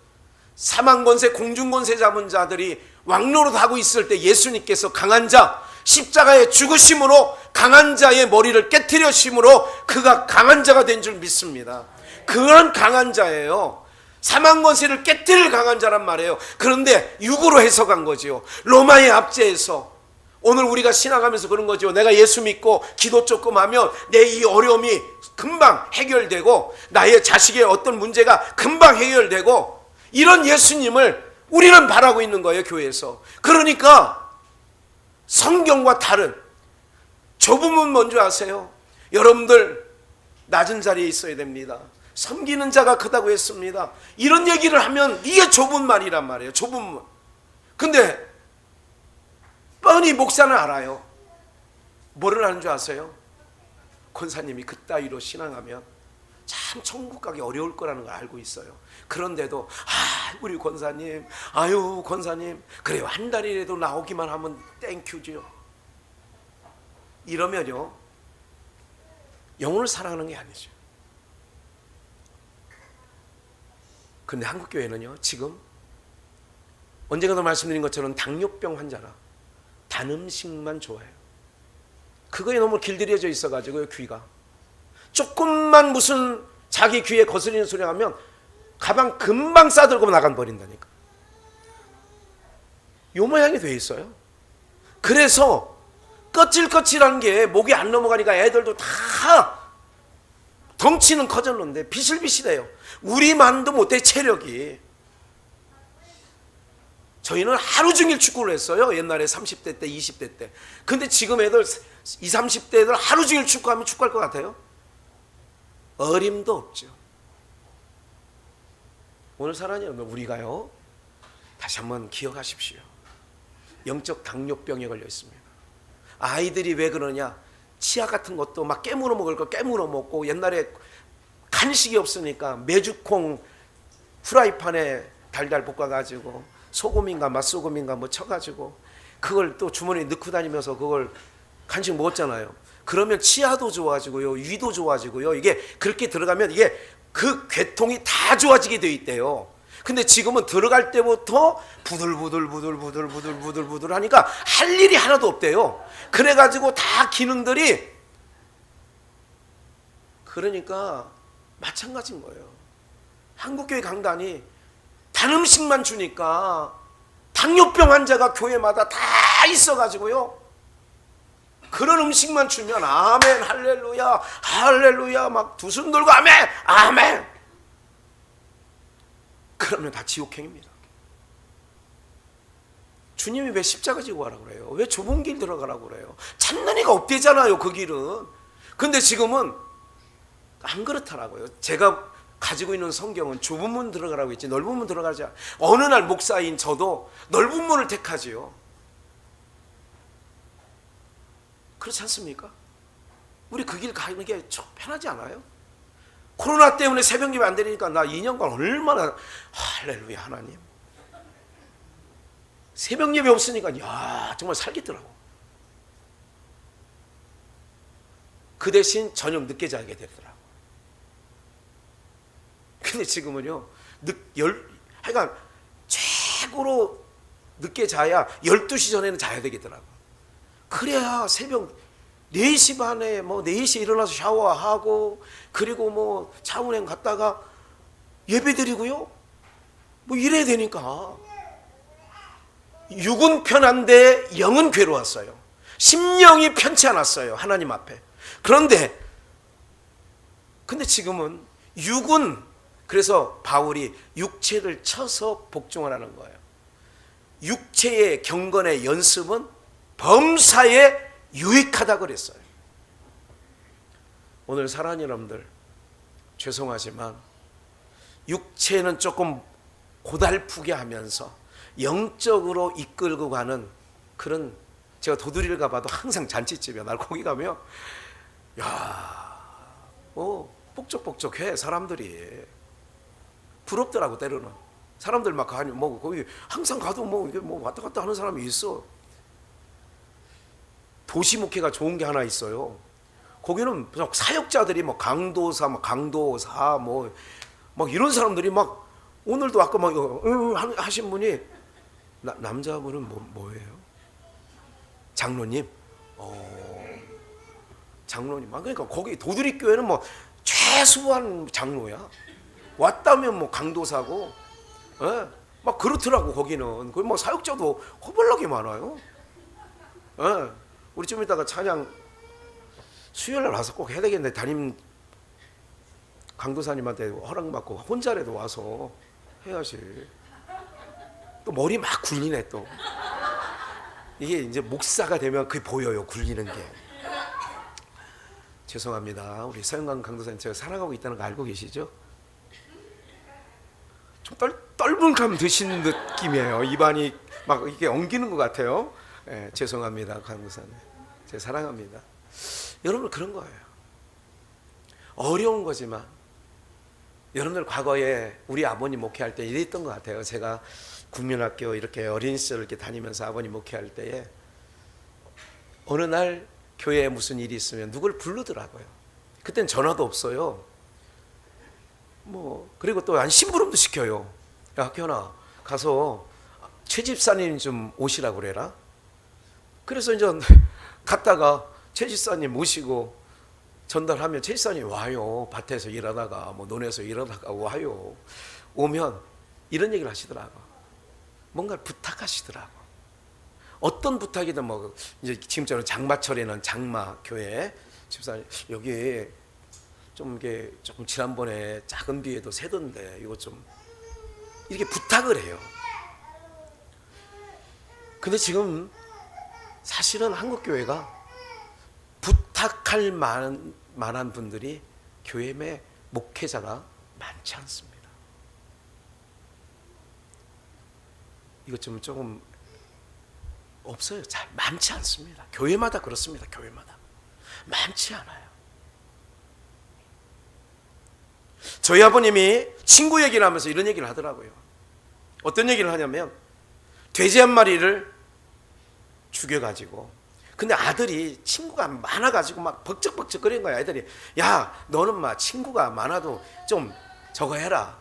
S1: 사망권세, 공중권세 잡은 자들이 왕노릇 하고 있을 때 예수님께서 강한 자, 십자가의 죽으심으로 강한 자의 머리를 깨트려 심으로 그가 강한 자가 된 줄 믿습니다. 그런 강한 자예요. 사망권세를 깨트릴 강한 자란 말이에요. 그런데 육으로 해석한 거지요. 로마의 압제에서. 오늘 우리가 신앙하면서 그런 거죠. 내가 예수 믿고 기도 조금 하면 내 이 어려움이 금방 해결되고, 나의 자식의 어떤 문제가 금방 해결되고, 이런 예수님을 우리는 바라고 있는 거예요, 교회에서. 그러니까 성경과 다른 좁음은 뭔지 아세요? 여러분들 낮은 자리에 있어야 됩니다. 섬기는 자가 크다고 했습니다. 이런 얘기를 하면 이게 좁은 말이란 말이에요. 좁은 말. 근데 뻔히 목사는 알아요. 뭐를 하는 줄 아세요? 권사님이 그따위로 신앙하면 참 천국 가기 어려울 거라는 걸 알고 있어요. 그런데도 우리 권사님, 아유 권사님, 그래요, 한 달이라도 나오기만 하면 땡큐지요. 이러면요, 영혼을 사랑하는 게 아니죠. 근데 한국교회는요, 지금 언젠가도 말씀드린 것처럼 당뇨병 환자라 단 음식만 좋아해요. 그거에 너무 길들여져 있어가지고요, 귀가. 조금만 무슨 자기 귀에 거스리는 소리 하면 가방 금방 싸들고 나가버린다니까. 요 모양이 돼 있어요. 그래서 거칠거칠한 게 목이 안 넘어가니까 애들도 다 덩치는 커졌는데 비실비실해요. 우리만도 못해, 체력이. 저희는 하루 종일 축구를 했어요. 옛날에 30대 때, 20대 때. 근데 지금 애들 20, 30대 애들 하루 종일 축구하면 축구할 것 같아요? 어림도 없죠. 오늘 사랑하는 여러분, 우리가요, 다시 한번 기억하십시오. 영적 당뇨병에 걸려 있습니다. 아이들이 왜 그러냐? 치약 같은 것도 막 깨물어 먹을 거 깨물어 먹고, 옛날에 간식이 없으니까 메주콩 후라이팬에 달달 볶아가지고 소금인가 맛소금인가 뭐 쳐가지고 그걸 또 주머니에 넣고 다니면서 그걸 간식 먹었잖아요. 그러면 치아도 좋아지고요, 위도 좋아지고요. 이게 그렇게 들어가면 이게 그 괴통이 다 좋아지게 돼 있대요. 근데 지금은 들어갈 때부터 부들부들 하니까 할 일이 하나도 없대요. 그래가지고 다 기능들이, 그러니까 마찬가지인 거예요. 한국교회 강단이 단 음식만 주니까 당뇨병 환자가 교회마다 다 있어가지고요, 그런 음식만 주면 아멘 할렐루야 할렐루야 막 두 손 들고 아멘 아멘, 그러면 다 지옥행입니다. 주님이 왜 십자가 지고 가라고 그래요? 왜 좁은 길 들어가라고 그래요? 찾는 이가 없대잖아요, 그 길은. 근데 지금은 안 그렇더라고요. 제가 가지고 있는 성경은 좁은 문 들어가라고 했지 넓은 문 들어가지 않아요. 어느 날 목사인 저도 넓은 문을 택하지요. 그렇지 않습니까? 우리 그 길 가는 게 좀 편하지 않아요? 코로나 때문에 새벽 예배 안 되니까 나 2년간 얼마나 할렐루야 하나님. 새벽 예배 없으니까 야 정말 살겠더라고. 그 대신 저녁 늦게 자게 되더라고. 근데 지금은요 하여간 최고로 늦게 자야 12시 전에는 자야 되겠더라고. 그래야 새벽 4시 반에 뭐 4시에 일어나서 샤워하고 그리고 뭐 차운행 갔다가 예배 드리고요 뭐 이래야 되니까 육은 편한데 영은 괴로웠어요. 심령이 편치 않았어요, 하나님 앞에. 근데 지금은 육은, 그래서 바울이 육체를 쳐서 복종하라는 거예요. 육체의 경건의 연습은 범사에 유익하다 그랬어요. 오늘 사랑하는 여러분들, 죄송하지만 육체는 조금 고달프게 하면서 영적으로 이끌고 가는 그런, 제가 도두리를 가봐도 항상 잔치집이야. 날 거기 가면 뻑적뻑적해. 사람들이 부럽더라고. 때로는 사람들 막 가니 뭐 거기 항상 가도 뭐 이게 뭐 왔다 갔다 하는 사람이 있어. 도시 목회가 좋은 게 하나 있어요. 거기는 사역자들이 뭐 강도사, 뭐 이런 사람들이 막, 오늘도 아까 막 하신 분이 남자분은 뭐예요? 장로님. 장로님. 그러니까 거기 도두리 교회는 뭐 최소한 장로야. 왔다면 뭐 강도사고, 막 그렇더라고. 거기는 거기 뭐 사역자도 허벌나게 많아요. 우리 좀 이따가 찬양 수요일날 와서 꼭 해야 되겠네. 담임 강도사님한테 허락받고 혼자라도 와서 해야지. 또 머리 막 굴리네. 또 이게 이제 목사가 되면 그게 보여요, 굴리는 게. 죄송합니다. 우리 서영강 강도사님 제가 사랑하고 있다는 거 알고 계시죠? 좀 떨분감 드시는 느낌이에요. 입안이 막 이게 엉기는 것 같아요. 죄송합니다, 강도사님. 제가 사랑합니다. 여러분, 그런 거예요. 어려운 거지만 여러분들 과거에 우리 아버님 목회할 때 이랬던 것 같아요. 제가 국민학교 이렇게 어린 시절 이렇게 다니면서 아버님 목회할 때에 어느 날 교회에 무슨 일이 있으면 누굴 부르더라고요. 그땐 전화도 없어요. 그리고 또 한 심부름도 시켜요. 야, 학교나 가서 최 집사님 좀 오시라고 그래라. 그래서 이제 갔다가 최 집사님 모시고 전달하면 최 집사님 와요. 밭에서 일하다가 뭐 논에서 일하다가 와요. 오면 이런 얘기를 하시더라고. 뭔가 부탁하시더라고. 어떤 부탁이든 뭐 이제 지금처럼 장마철에는 장마 교회 집사님 여기 좀 이게 조금 지난번에 작은 비에도 새던데 이거 좀 이렇게 부탁을 해요. 근데 지금 사실은 한국 교회가 부탁할 만한 분들이 교회 내 목회자가 많지 않습니다. 이것 좀 조금 없어요. 잘 많지 않습니다. 교회마다 그렇습니다. 교회마다 많지 않아요. 저희 아버님이 친구 얘기를 하면서 이런 얘기를 하더라고요. 어떤 얘기를 하냐면 돼지 한 마리를 죽여가지고, 근데 아들이 친구가 많아가지고 막 벅적벅적 거리는 거야. 애들이 야 너는 막 친구가 많아도 좀 저거 해라.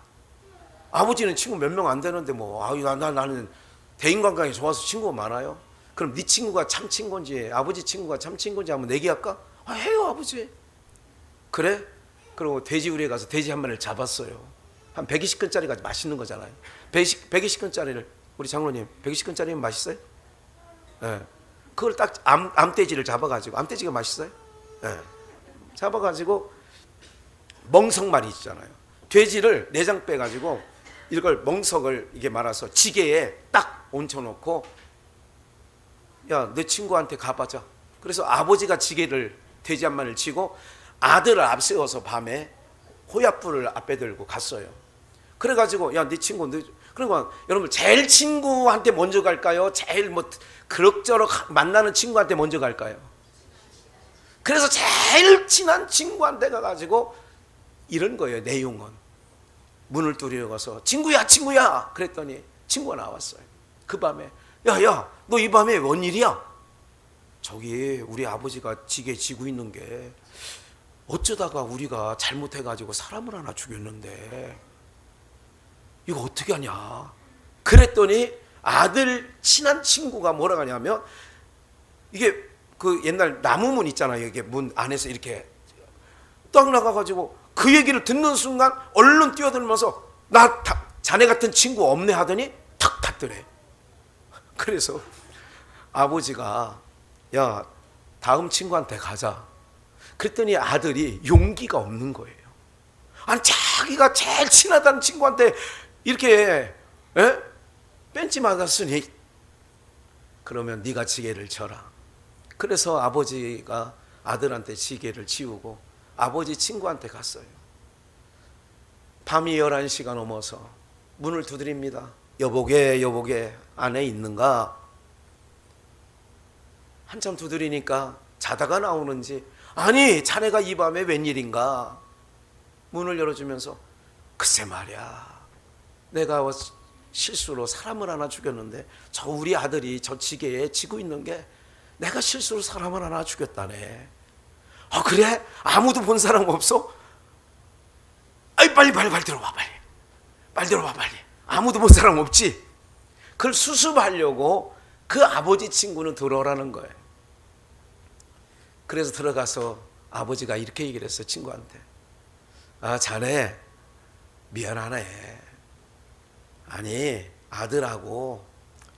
S1: 아버지는 친구 몇 명 안 되는데 뭐 나는 대인관계가 좋아서 친구가 많아요. 그럼 네 친구가 참 친구인지 아버지 친구가 참 친구인지 한번 내기할까? 해요 아버지. 그래? 그리고 돼지우리에 가서 돼지 한 마리를 잡았어요. 한 120근짜리가 맛있는 거잖아요. 120근짜리를 우리 장로님 120근짜리면 맛있어요? 네. 그걸 딱 암돼지를 잡아가지고, 암돼지가 맛있어요? 네. 잡아가지고 멍석말이 있잖아요. 돼지를 내장 빼가지고 이걸 멍석을 이게 말아서 지게에 딱 얹혀놓고 야, 내 친구한테 가보자. 그래서 아버지가 지게를 돼지 한 마리를 치고 아들을 앞세워서 밤에 호약불을 앞에 들고 갔어요. 그래가지고 야, 네 친구, 그러니까 여러분 제일 친구한테 먼저 갈까요? 제일 뭐 그럭저럭 만나는 친구한테 먼저 갈까요? 그래서 제일 친한 친구한테 가가지고 이런 거예요. 내용은 문을 두드려 가서 친구야, 친구야. 그랬더니 친구가 나왔어요. 그 밤에 야야, 너 이 밤에 뭔 일이야? 저기 우리 아버지가 지게 지고 있는 게 어쩌다가 우리가 잘못해가지고 사람을 하나 죽였는데 이거 어떻게 하냐? 그랬더니 아들 친한 친구가 뭐라 하냐면 이게 그 옛날 나무문 있잖아요. 이게 문 안에서 이렇게 딱 나가가지고 그 얘기를 듣는 순간 얼른 뛰어들면서 자네 같은 친구 없네 하더니 탁 닫더래. 그래서 아버지가 야, 다음 친구한테 가자. 그랬더니 아들이 용기가 없는 거예요. 아니 자기가 제일 친하다는 친구한테 이렇게 뺀지 맞았으니 그러면 네가 지게를 쳐라. 그래서 아버지가 아들한테 지게를 치우고 아버지 친구한테 갔어요. 밤이 11시가 넘어서 문을 두드립니다. 여보게 여보게 안에 있는가? 한참 두드리니까 자다가 나오는지 아니 자네가 이 밤에 웬일인가? 문을 열어주면서 글쎄 말이야, 내가 실수로 사람을 하나 죽였는데 저 우리 아들이 저 지게에 지고 있는 게 내가 실수로 사람을 하나 죽였다네. 아 그래? 아무도 본 사람 없어? 아이 빨리 들어와, 빨리 들어와, 빨리. 아무도 본 사람 없지? 그걸 수습하려고 그 아버지 친구는 들어오라는 거예요. 그래서 들어가서 아버지가 이렇게 얘기를 했어요. 친구한테. 아 자네 미안하네. 아니 아들하고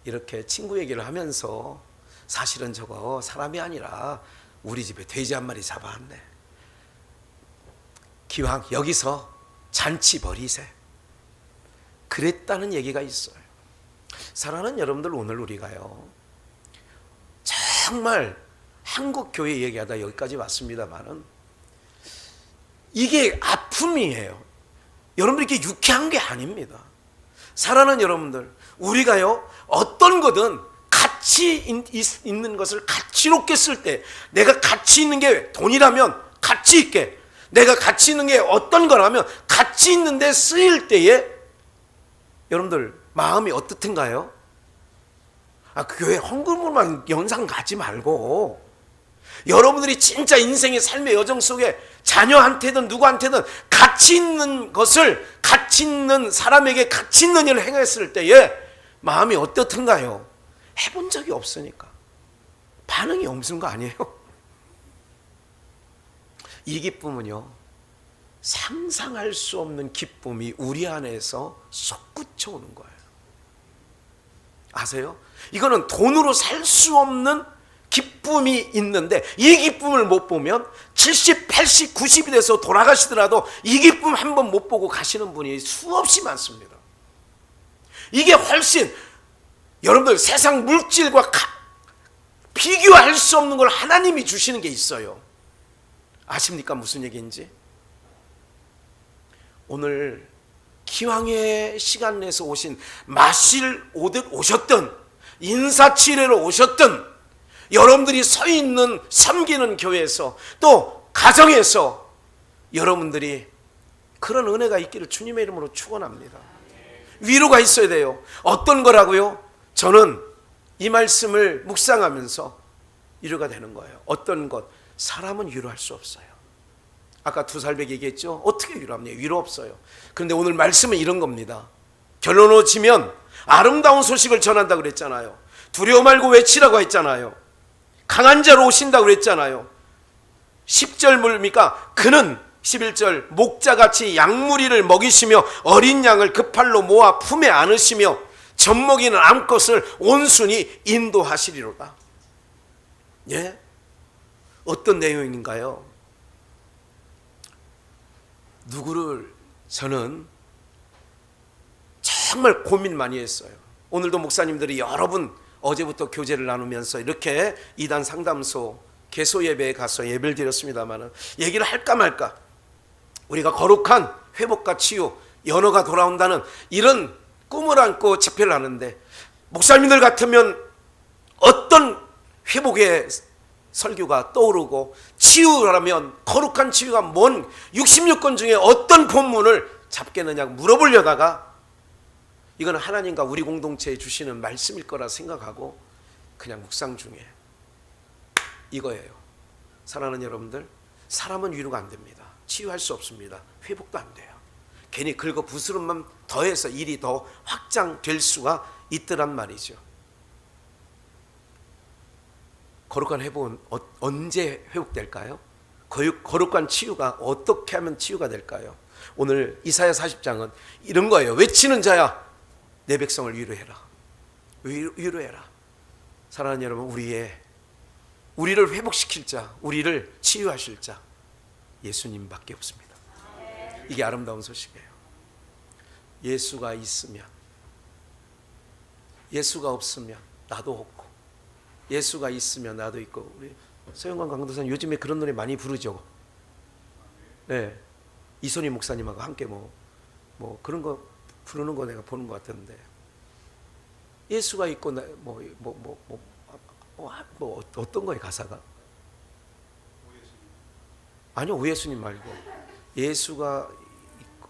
S1: 이렇게 친구 얘기를 하면서 사실은 저거 사람이 아니라 우리 집에 돼지 한 마리 잡아왔네. 기왕 여기서 잔치 버리세. 그랬다는 얘기가 있어요. 사랑하는 여러분들, 오늘 우리가요 정말 한국 교회 얘기하다 여기까지 왔습니다만은 이게 아픔이에요. 여러분들 이게 유쾌한 게 아닙니다. 사랑하는 여러분들, 우리가요 어떤 거든 가치 있는 것을 가치롭게 쓸 때, 내가 가치 있는 게 돈이라면 가치 있게, 내가 가치 있는 게 어떤 거라면 가치 있는데 쓰일 때에 여러분들 마음이 어떻든가요? 그 교회 헌금으로만 영상 가지 말고 여러분들이 진짜 인생의 삶의 여정 속에 자녀한테든 누구한테든 가치 있는 것을, 가치 있는 사람에게 가치 있는 일을 행했을 때에 마음이 어떻든가요? 해본 적이 없으니까 반응이 없는 거 아니에요? 이 기쁨은요 상상할 수 없는 기쁨이 우리 안에서 솟구쳐 오는 거예요. 아세요? 이거는 돈으로 살 수 없는 기쁨이 있는데 이 기쁨을 못 보면 70, 80, 90이 돼서 돌아가시더라도 이 기쁨 한번 못 보고 가시는 분이 수없이 많습니다. 이게 훨씬 여러분들 세상 물질과 비교할 수 없는 걸 하나님이 주시는 게 있어요. 아십니까? 무슨 얘기인지? 오늘 기왕의 시간 내서 오신, 마실 오듯 오셨던, 인사치레로 오셨던 여러분들이 서 있는 섬기는 교회에서 또 가정에서 여러분들이 그런 은혜가 있기를 주님의 이름으로 축원합니다. 위로가 있어야 돼요. 어떤 거라고요? 저는 이 말씀을 묵상하면서 위로가 되는 거예요. 어떤 것? 사람은 위로할 수 없어요. 아까 두 살배기 얘기했죠? 어떻게 위로합니까? 위로 없어요. 그런데 오늘 말씀은 이런 겁니다. 결론을 아름다운 소식을 전한다고 그랬잖아요. 두려워 말고 외치라고 했잖아요. 강한 자로 오신다고 그랬잖아요. 10절 뭡니까? 그는 11절 목자같이 양무리를 먹이시며 어린 양을 그 팔로 모아 품에 안으시며 젖먹이는 암컷을 온순히 인도하시리로다. 예? 어떤 내용인가요? 누구를 저는 정말 고민 많이 했어요. 오늘도 목사님들이 여러 분 어제부터 교제를 나누면서 이렇게 이단 상담소 개소 예배에 가서 예배를 드렸습니다만 얘기를 할까 말까, 우리가 거룩한 회복과 치유, 연어가 돌아온다는 이런 꿈을 안고 집회를 하는데, 목사님들 같으면 어떤 회복의 설교가 떠오르고, 치유라면 거룩한 치유가 뭔 66권 중에 어떤 본문을 잡겠느냐고 물어보려다가, 이거는 하나님과 우리 공동체에 주시는 말씀일 거라 생각하고 그냥 묵상 중에 이거예요. 사랑하는 여러분들, 사람은 위로가 안 됩니다. 치유할 수 없습니다. 회복도 안 돼요. 괜히 긁어 부스럼만 더해서 일이 더 확장될 수가 있더란 말이죠. 거룩한 회복은 언제 회복될까요? 거룩한 치유가 어떻게 하면 치유가 될까요? 오늘 이사야 40장은 이런 거예요. 외치는 자야, 내 백성을 위로해라. 위로해라. 사랑하는 여러분, 우리를 회복시킬 자, 우리를 치유하실 자, 예수님밖에 없습니다. 이게 아름다운 소식이에요. 예수가 있으면, 예수가 없으면 나도 없고, 예수가 있으면 나도 있고. 우리 서영관 강도사님 요즘에 그런 노래 많이 부르죠. 네, 이선희 목사님하고 함께 뭐 그런 거 부르는 거 내가 보는 것 같은데, 예수가 있고 어떤 거예요 가사가? 아니요, 우예수님 말고 예수가 있고,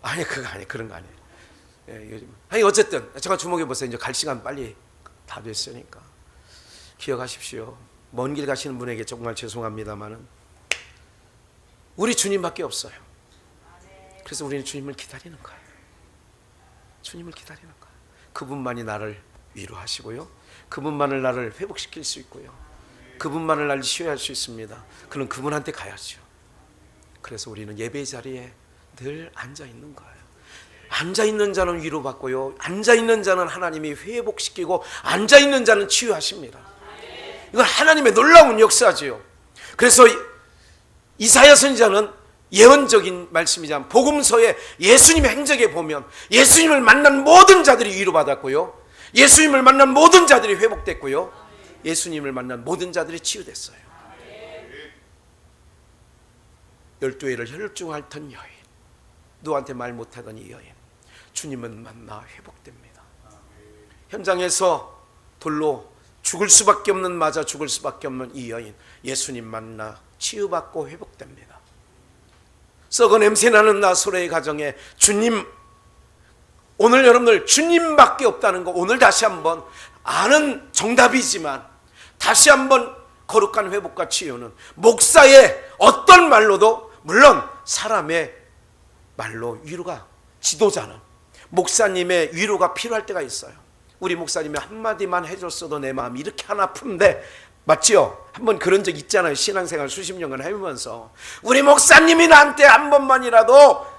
S1: 아니 그거 아니, 그런 거 아니에요. 예, 요즘 아니 어쨌든 제가 주목해 보세요. 이제 갈 시간 빨리 다 됐으니까 기억하십시오. 먼 길 가시는 분에게 정말 죄송합니다만은 우리 주님밖에 없어요. 그래서 우리는 주님을 기다리는 거예요. 주님을 기다리는 거예요. 그분만이 나를 위로하시고요, 그분만을 나를 회복시킬 수 있고요, 그분만을 나를 치유할 수 있습니다. 그럼 그분한테 가야죠. 그래서 우리는 예배 자리에 늘 앉아 있는 거예요. 앉아 있는 자는 위로받고요, 앉아 있는 자는 하나님이 회복시키고, 앉아 있는 자는 치유하십니다. 이건 하나님의 놀라운 역사지요. 그래서 이사야 선지자는 예언적인 말씀이지만 복음서에 예수님의 행적에 보면 예수님을 만난 모든 자들이 위로받았고요, 예수님을 만난 모든 자들이 회복됐고요, 예수님을 만난 모든 자들이 치유됐어요. 12회를 혈중앓던 여인, 누구한테 말 못하던 이 여인, 주님은 만나 회복됩니다. 현장에서 돌로 죽을 수밖에 없는, 맞아 죽을 수밖에 없는 이 여인, 예수님 만나 치유받고 회복됩니다. 썩은 냄새나는 나소로의 가정에 주님, 오늘 여러분들 주님밖에 없다는 거 오늘 다시 한번 아는 정답이지만, 다시 한번 거룩한 회복과 치유는 목사의 어떤 말로도, 물론 사람의 말로 위로가, 지도자는 목사님의 위로가 필요할 때가 있어요. 우리 목사님이 한마디만 해줬어도 내 마음이 이렇게 안 아픈데, 맞지요? 한번 그런 적 있잖아요. 신앙생활 수십 년간 해보면서 우리 목사님이 나한테 한 번만이라도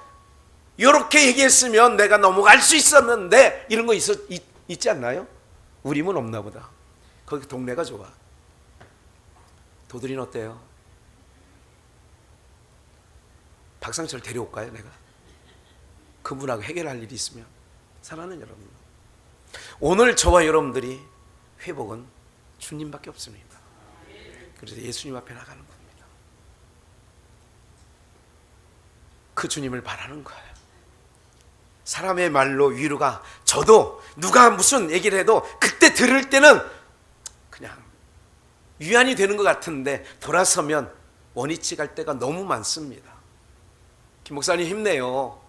S1: 이렇게 얘기했으면 내가 넘어갈 수 있었는데, 이런 거 있지 않나요? 우리는 없나 보다. 거기 동네가 좋아. 도들이는 어때요? 박상철 데려올까요? 내가 그분하고 해결할 일이 있으면. 사랑하는 여러분, 오늘 저와 여러분들이 회복은 주님밖에 없습니다. 그래서 예수님 앞에 나가는 겁니다. 그 주님을 바라는 거예요. 사람의 말로 위로가, 저도 누가 무슨 얘기를 해도 그때 들을 때는 그냥 위안이 되는 것 같은데, 돌아서면 원위치 갈 때가 너무 많습니다. 김 목사님 힘내요.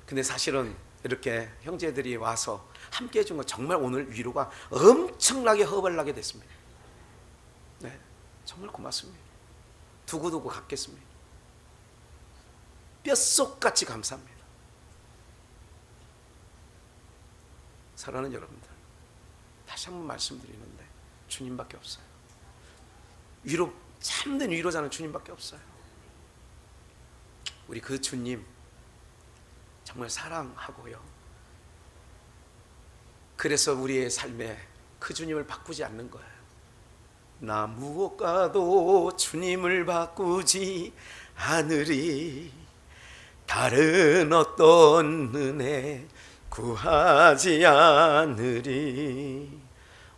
S1: 근데 사실은 이렇게 형제들이 와서 함께 해준 건 정말 오늘 위로가 엄청나게 허벌나게 됐습니다. 네, 정말 고맙습니다. 두고두고 갚겠습니다. 뼛속같이 감사합니다. 사랑하는 여러분들, 다시 한번 말씀드리는데 주님밖에 없어요. 위로, 참된 위로자는 주님밖에 없어요. 우리 그 주님 정말 사랑하고요, 그래서 우리의 삶에 그 주님을 바꾸지 않는 거예요. 나 무엇과도 주님을 바꾸지 않으리, 다른 어떤 은혜 구하지 않으리.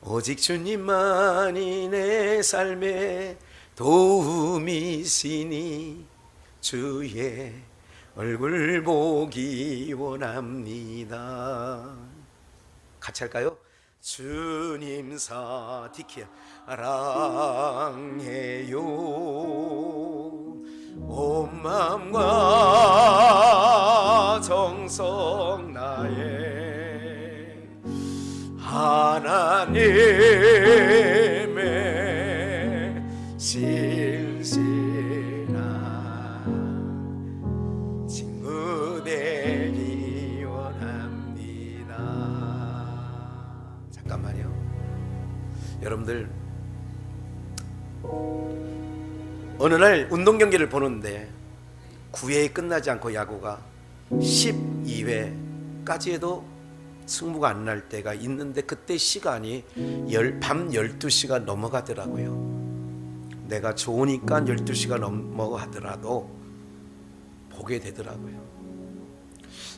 S1: 오직 주님만이 내 삶의 도움이시니 주의 얼굴 보기 원합니다. 같이 할까요? 주님 사티키야 사랑해요. 온 마음과 정성 나의 하나님의 신실한 친구 되기 원합니다. 잠깐만요. 여러분들 어느 날 운동 경기를 보는데 9회에 끝나지 않고 야구가 12회까지 해도 승부가 안 날 때가 있는데 그때 시간이 밤 12시가 넘어가더라고요. 내가 좋으니까 12시가 넘어가더라도 보게 되더라고요.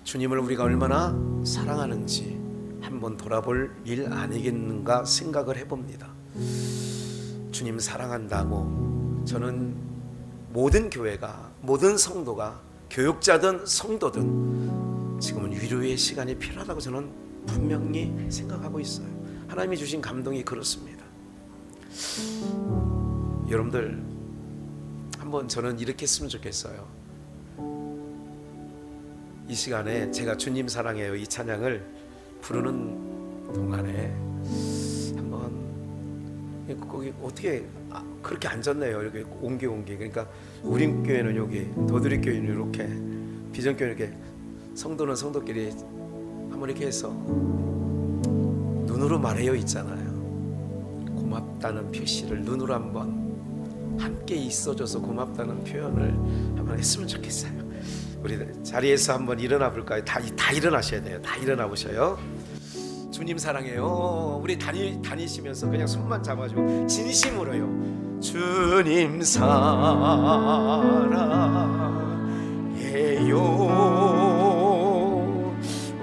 S1: 주님을 우리가 얼마나 사랑하는지 한번 돌아볼 일 아니겠는가 생각을 해봅니다. 주님 사랑한다고 저는 모든 교회가, 모든 성도가, 교육자든 성도든 지금은 위로의 시간이 필요하다고 저는 분명히 생각하고 있어요. 하나님이 주신 감동이 그렇습니다. 여러분들 한번 저는 이렇게 했으면 좋겠어요. 이 시간에 제가 주님 사랑해요 이 찬양을 부르는 동안에 한번 거기 어떻게 그렇게 앉았네요. 이렇게 옹기 그러니까 우리 교회는 여기, 도드리 교회는 이렇게, 비전 교회는 이렇게, 성도는 성도끼리 한번 이렇게 해서 눈으로 말해요 있잖아요. 고맙다는 표시를 눈으로 한번 함께 있어줘서 고맙다는 표현을 한번 했으면 좋겠어요. 우리 자리에서 한번 일어나 볼까요? 다 일어나셔야 돼요. 다 일어나 보셔요. 주님 사랑해요. 우리 다니시면서 그냥 손만 잡아주고 진심으로요. 주님 사랑해요.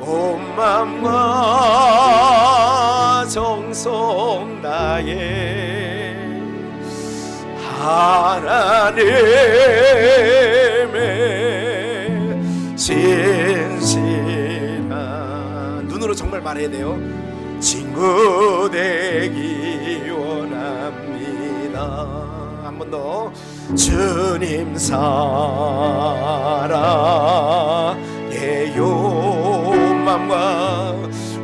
S1: 온 마음과 정성 나의 하나님의 신실한 눈으로 정말 말해야 돼요. 친구 되기 원합니다. 한 번 더. 주님 사랑해요.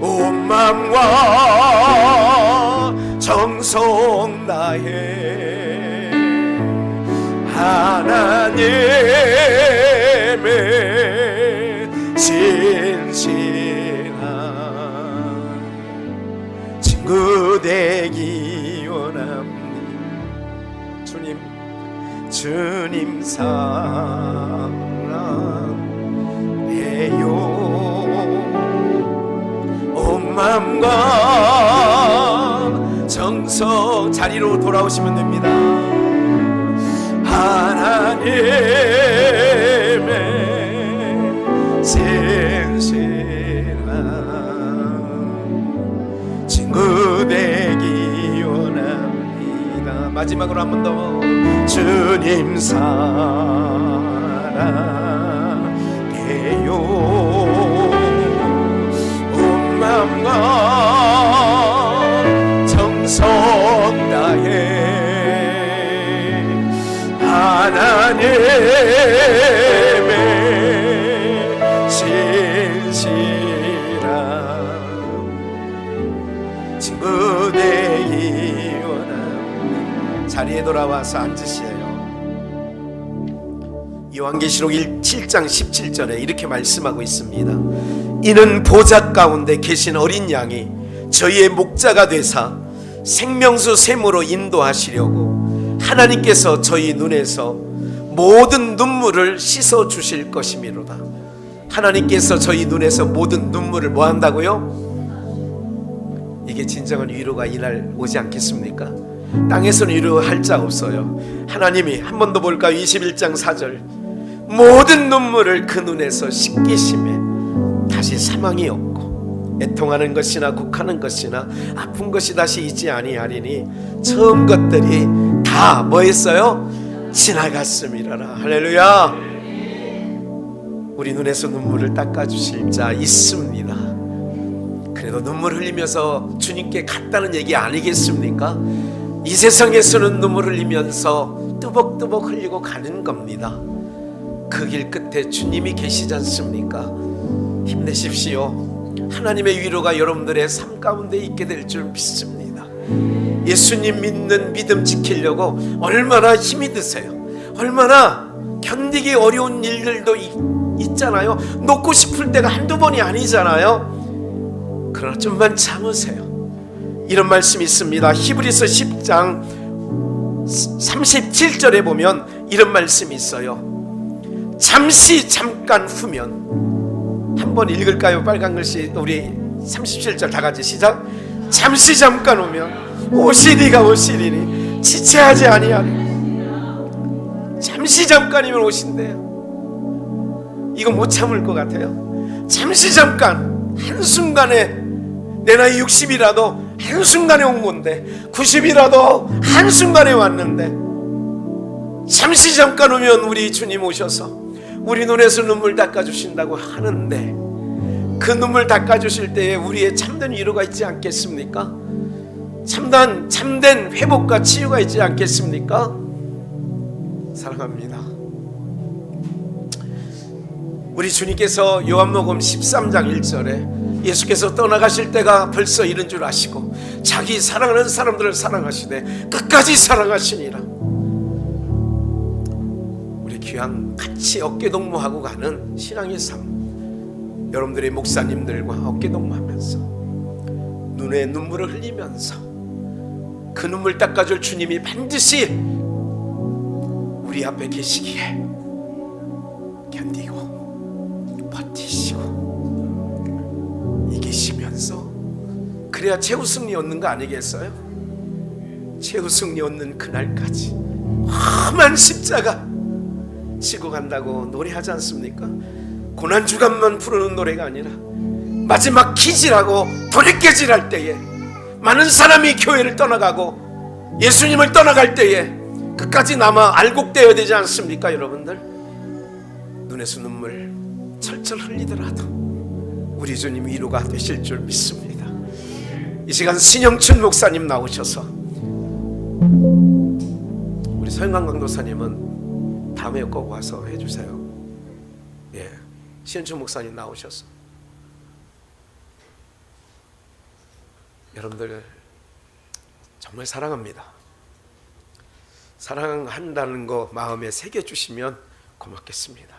S1: 온 마음과 정성 다해 하나님의 신실한 친구 되기 원합니다. 주님 사랑해요. 온 마음과 정성 자리로 돌아오시면 됩니다. 하나님의 신실한 친구 되기 원합니다. 마지막으로 한 번 더. 주님 사랑해요. 온 마음과 정성 다해 하나님의 신실한 친구 되기 원합니다. 자리에 돌아와서 앉으세요. 요한계시록 7장 17절에 이렇게 말씀하고 있습니다. 이는 보좌 가운데 계신 어린 양이 저희의 목자가 되사 생명수 샘으로 인도하시려고 하나님께서 저희 눈에서 모든 눈물을 씻어 주실 것이미로다. 하나님께서 저희 눈에서 모든 눈물을 뭐 한다고요? 이게 진정한 위로가 이날 오지 않겠습니까? 땅에서는 위로할 자 없어요. 하나님이 한 번 더 볼까요? 21장 4절 모든 눈물을 그 눈에서 씻기심에 다시 사망이 없고 애통하는 것이나 곡하는 것이나 아픈 것이 다시 있지 아니하리니 처음 것들이 다 뭐했어요? 지나갔음이라라. 할렐루야. 우리 눈에서 눈물을 닦아주실 자 있습니다. 그래도 눈물 흘리면서 주님께 갔다는 얘기 아니겠습니까? 이 세상에서는 눈물 흘리면서 뚜벅뚜벅 흘리고 가는 겁니다. 그 길 끝에 주님이 계시지 않습니까? 힘내십시오. 하나님의 위로가 여러분들의 삶 가운데 있게 될 줄 믿습니다. 예수님 믿는 믿음 지키려고 얼마나 힘이 드세요. 얼마나 견디기 어려운 일들도 있잖아요. 놓고 싶을 때가 한두 번이 아니잖아요. 그러나 좀만 참으세요. 이런 말씀이 있습니다. 히브리서 10장 37절에 보면 이런 말씀이 있어요. 잠시 잠깐 후면, 한번 읽을까요? 빨간 글씨 우리 37절 다 같이 시작. 잠시 잠깐 오면 오시리가 오시리니 지체하지 아니하리. 잠시 잠깐이면 오신대요. 이거 못 참을 것 같아요. 잠시 잠깐, 한순간에, 내 나이 60이라도 한순간에 온 건데, 90이라도 한순간에 왔는데, 잠시 잠깐 오면 우리 주님 오셔서 우리 눈에서 눈물 닦아주신다고 하는데, 그 눈물 닦아주실 때에 우리의 참된 위로가 있지 않겠습니까? 참된 회복과 치유가 있지 않겠습니까? 사랑합니다. 우리 주님께서 요한복음 13장 1절에 예수께서 떠나가실 때가 벌써 이른 줄 아시고 자기 사랑하는 사람들을 사랑하시되 끝까지 사랑하시니라. 우리 귀한 같이 어깨동무하고 가는 신앙의 삶, 여러분들의 목사님들과 어깨동무하면서 눈에 눈물을 흘리면서 그 눈물 닦아줄 주님이 반드시 우리 앞에 계시기에 견디고 버티시고 이기시면서, 그래야 최후 승리 얻는 거 아니겠어요? 최후 승리 얻는 그날까지 험한 십자가 지고 간다고 노래하지 않습니까? 고난주간만 부르는 노래가 아니라 마지막 기질하고 돌이켜질할 때에, 많은 사람이 교회를 떠나가고 예수님을 떠나갈 때에 끝까지 남아 알곡되어야 되지 않습니까? 여러분들, 눈에서 눈물 철철 흘리더라도 우리 주님 위로가 되실 줄 믿습니다. 이 시간 신영춘 목사님 나오셔서, 우리 서영강 강도사님은 다음에 꼭 와서 해주세요. 예, 신영춘 목사님 나오셔서 여러분들 정말 사랑합니다. 사랑한다는 거 마음에 새겨주시면 고맙겠습니다.